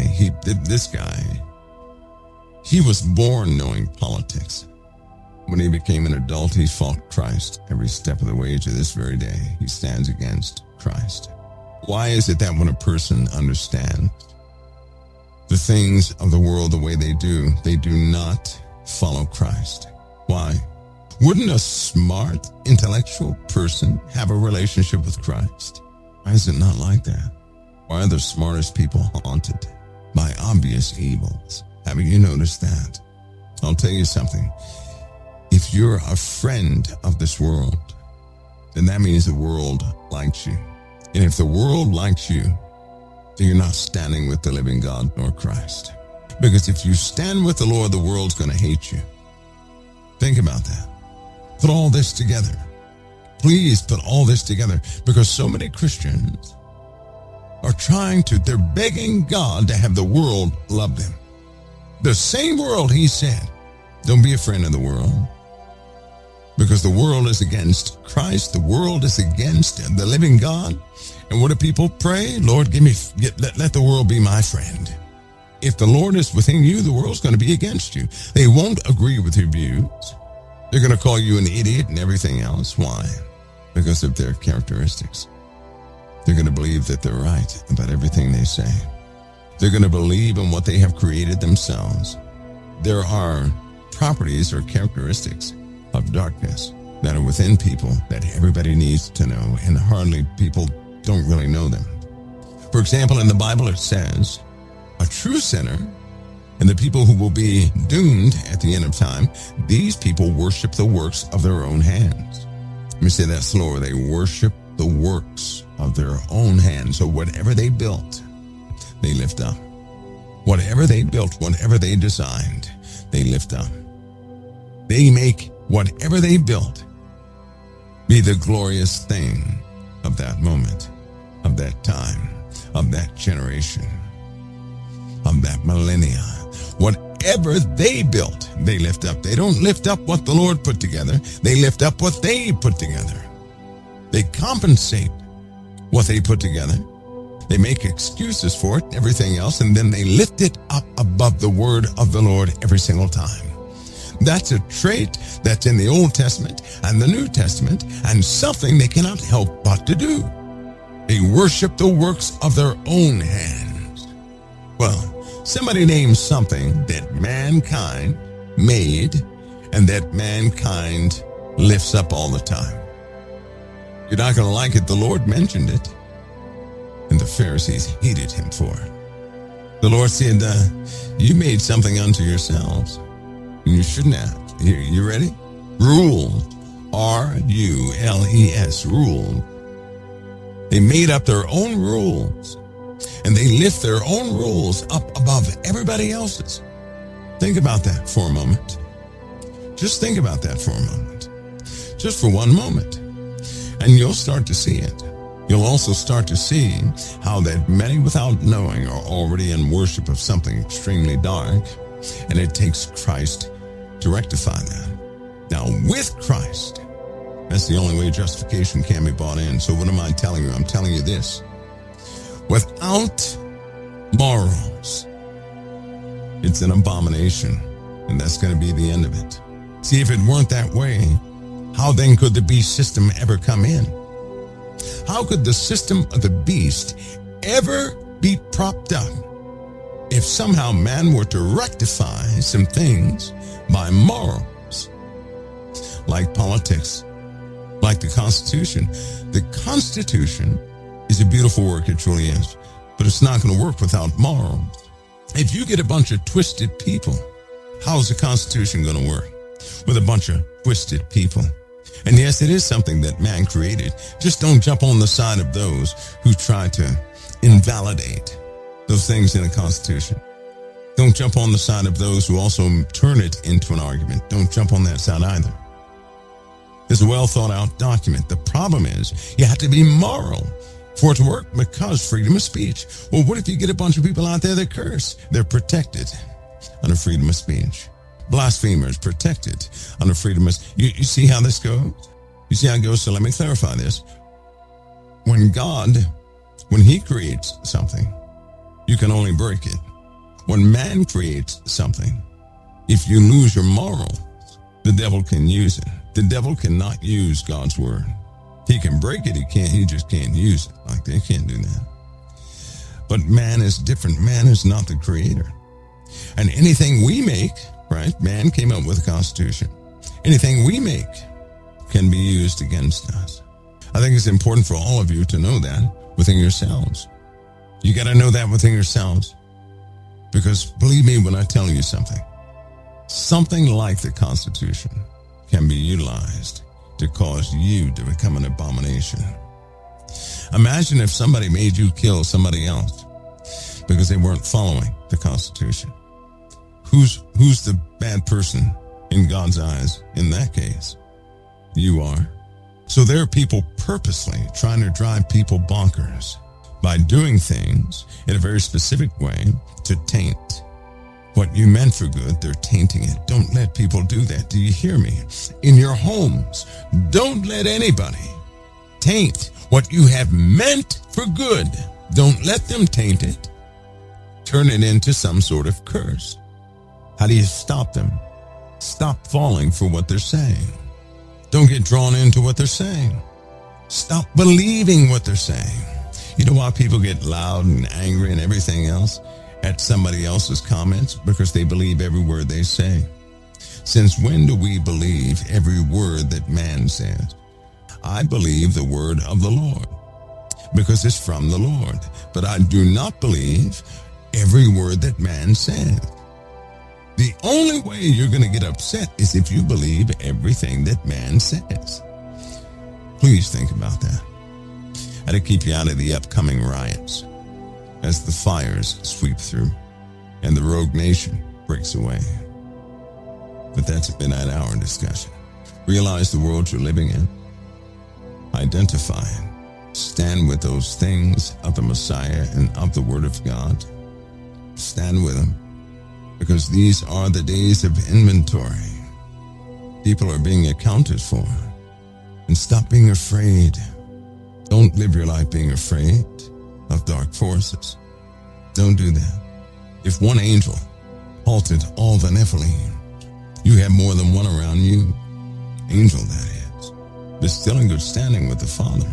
he was born knowing politics. When he became an adult, he fought Christ every step of the way to this very day. He stands against Christ. Why is it that when a person understands the things of the world the way they do not follow Christ? Why? Wouldn't a smart, intellectual person have a relationship with Christ? Why is it not like that? Why are the smartest people haunted by obvious evils? Haven't you noticed that? I'll tell you something. If you're a friend of this world, then that means the world likes you. And if the world likes you, then you're not standing with the living God nor Christ. Because if you stand with the Lord, the world's going to hate you. Think about that. Put all this together. Please put all this together. Because so many Christians are they're begging God to have the world love them. The same world he said, don't be a friend of the world. Because the world is against Christ. The world is against the living God. And what do people pray? Lord, let the world be my friend. If the Lord is within you, the world's going to be against you. They won't agree with your views. They're going to call you an idiot and everything else. Why? Because of their characteristics. They're going to believe that they're right about everything they say. They're going to believe in what they have created themselves. There are properties or characteristics of darkness that are within people that everybody needs to know, and hardly people don't really know them. For example, in the Bible it says, a true sinner and the people who will be doomed at the end of time, these people worship the works of their own hands. Let me say that slower. They worship the works of their own hands. So whatever they built, they lift up. Whatever they built, whatever they designed, they lift up. They make whatever they built be the glorious thing of that moment, of that time, of that generation, of that millennia. Whatever they built, they lift up. They don't lift up what the Lord put together. They lift up what they put together. They compensate what they put together. They make excuses for it, everything else, and then they lift it up above the word of the Lord every single time. That's a trait that's in the Old Testament and the New Testament, and something they cannot help but to do. They worship the works of their own hands. Well, somebody name something that mankind made and that mankind lifts up all the time. You're not going to like it. The Lord mentioned it. And the Pharisees hated him for it. The Lord said, you made something unto yourselves, and you shouldn't have. You ready? Ruled. R-U-L-E-S. Ruled. They made up their own rules. And they lift their own rules up above everybody else's. Think about that for a moment. Just think about that for a moment. Just for one moment. And you'll start to see it. You'll also start to see how that many without knowing are already in worship of something extremely dark, and it takes Christ to rectify that. Now, with Christ, that's the only way justification can be brought in. So what am I telling you? I'm telling you this. Without morals, it's an abomination, and that's going to be the end of it. See, if it weren't that way, how then could the beast system ever come in? How could the system of the beast ever be propped up if somehow man were to rectify some things by morals? Like politics, like the Constitution. The Constitution is a beautiful work, it truly is, but it's not going to work without morals. If you get a bunch of twisted people, how is the Constitution going to work with a bunch of twisted people? And yes, it is something that man created. Just don't jump on the side of those who try to invalidate those things in the Constitution. Don't jump on the side of those who also turn it into an argument. Don't jump on that side either. It's a well thought out document. The problem is you have to be moral for it to work, because freedom of speech. Well, what if you get a bunch of people out there that curse? They're protected under freedom of speech. Blasphemers protected under freedom of speech. You see how this goes? You see how it goes? So let me clarify this. When he creates something, you can only break it. When man creates something, if you lose your morals, the devil can use it. The devil cannot use God's word. He can break it, he just can't use it. Like, they can't do that. But man is different. Man is not the creator. And anything we make, right? Man came up with a constitution. Anything we make can be used against us. I think it's important for all of you to know that within yourselves. You got to know that within yourselves. Because believe me when I tell you something like the Constitution can be utilized to cause you to become an abomination. Imagine if somebody made you kill somebody else because they weren't following the Constitution. Who's the bad person in God's eyes in that case? You are. So there are people purposely trying to drive people bonkers by doing things in a very specific way to taint what you meant for good. They're tainting it. Don't let people do that. Do you hear me? In your homes, don't let anybody taint what you have meant for good. Don't let them taint it. Turn it into some sort of curse. How do you stop them? Stop falling for what they're saying. Don't get drawn into what they're saying. Stop believing what they're saying. You know why people get loud and angry and everything else at somebody else's comments? Because they believe every word they say. Since when do we believe every word that man says? I believe the word of the Lord because it's from the Lord. But I do not believe every word that man says. The only way you're going to get upset is if you believe everything that man says. Please think about that. That'll keep you out of the upcoming riots as the fires sweep through and the rogue nation breaks away. But that's a midnight hour discussion. Realize the world you're living in. Identify it. Stand with those things of the Messiah and of the Word of God. Stand with them. Because these are the days of inventory. People are being accounted for. And stop being afraid. Don't live your life being afraid of dark forces. Don't do that. If one angel halted all the Nephilim, you have more than one around you. Angel, that is. But still in good standing with the Father.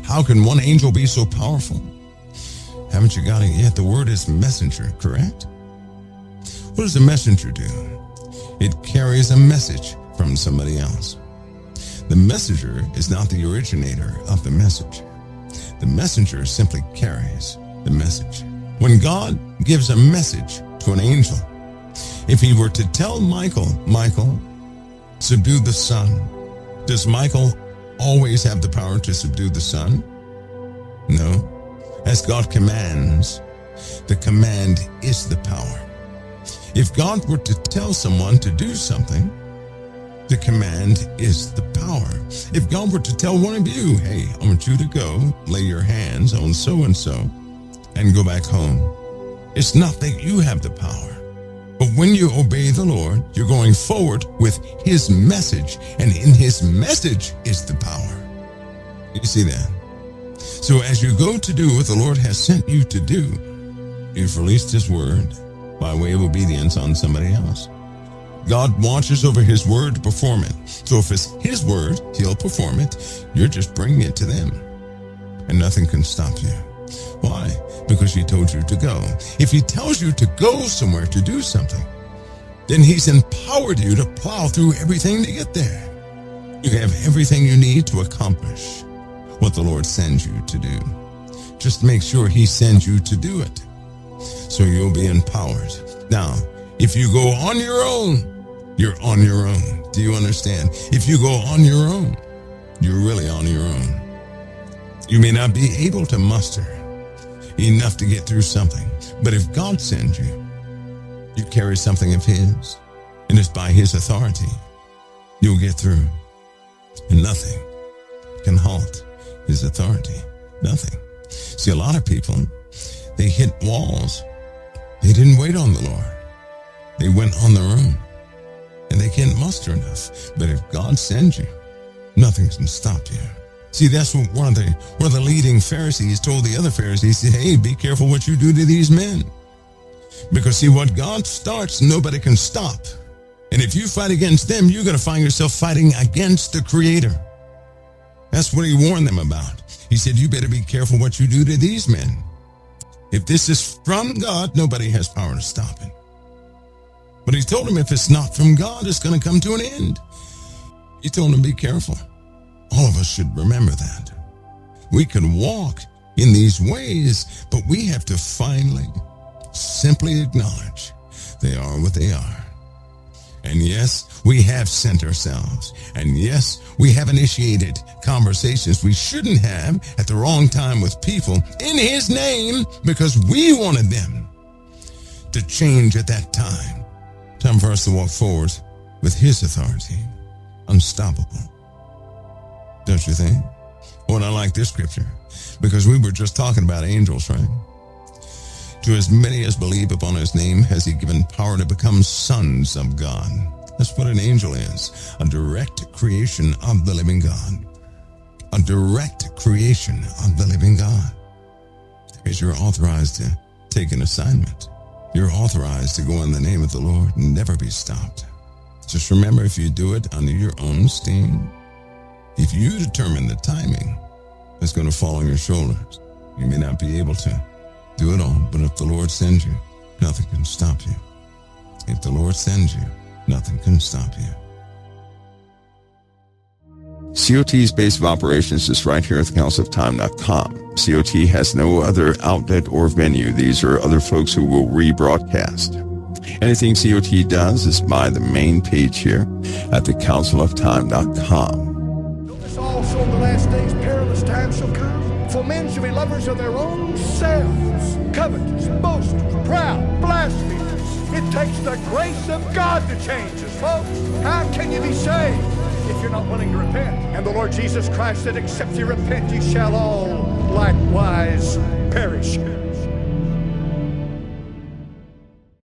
How can one angel be so powerful? Haven't you got it yet? The word is messenger, correct? What does a messenger do? It carries a message from somebody else. The messenger is not the originator of the message. The messenger simply carries the message. When God gives a message to an angel, if he were to tell Michael, subdue the sun, does Michael always have the power to subdue the sun? No. As God commands, the command is the power. If God were to tell someone to do something, the command is the power. If God were to tell one of you, hey, I want you to go lay your hands on so-and-so and go back home, it's not that you have the power. But when you obey the Lord, you're going forward with his message, and in his message is the power. You see that? So as you go to do what the Lord has sent you to do, you've released his word by way of obedience on somebody else. God watches over his word to perform it. So if it's his word, he'll perform it. You're just bringing it to them. And nothing can stop you. Why? Because he told you to go. If he tells you to go somewhere to do something, then he's empowered you to plow through everything to get there. You have everything you need to accomplish what the Lord sends you to do. Just make sure he sends you to do it, so you'll be empowered. Now, if you go on your own, you're on your own. Do you understand? If you go on your own, you're really on your own. You may not be able to muster enough to get through something, but if God sends you, you carry something of his, and it's by his authority, you'll get through. And nothing can halt his authority. Nothing. See, a lot of people, they hit walls. They didn't wait on the Lord. They went on their own, and they can't muster enough. But if God sends you, nothing can stop you. See, that's what one of the leading Pharisees told the other Pharisees. He said, hey, be careful what you do to these men. Because see, what God starts, nobody can stop. And if you fight against them, you're going to find yourself fighting against the Creator. That's what he warned them about. He said, you better be careful what you do to these men. If this is from God, nobody has power to stop it. But he told him if it's not from God, it's going to come to an end. He told him, be careful. All of us should remember that. We can walk in these ways, but we have to finally simply acknowledge they are what they are. And yes, we have sent ourselves. And yes, we have initiated conversations we shouldn't have at the wrong time with people in his name because we wanted them to change at that time. Time for us to walk forward with his authority. Unstoppable. Don't you think? Oh, and I like this scripture because we were just talking about angels, right? To as many as believe upon his name has he given power to become sons of God. That's what an angel is. A direct creation of the living God. A direct creation of the living God. Because you're authorized to take an assignment. You're authorized to go in the name of the Lord and never be stopped. Just remember, if you do it under your own steam, if you determine the timing, it's going to fall on your shoulders. You may not be able to do it all, but if the Lord sends you, nothing can stop you. If the Lord sends you, nothing can stop you. COT's base of operations is right here at thecounciloftime.com. COT has no other outlet or venue. These are other folks who will rebroadcast. Anything COT does is by the main page here at thecounciloftime.com. Notice also in the last days perilous times shall come, for men shall be lovers of their own selves, covetous, boastful, proud, blasphemers. It takes the grace of God to change us, folks. How can you be saved if you're not willing to repent? And the Lord Jesus Christ said, except you repent, you shall all likewise perish.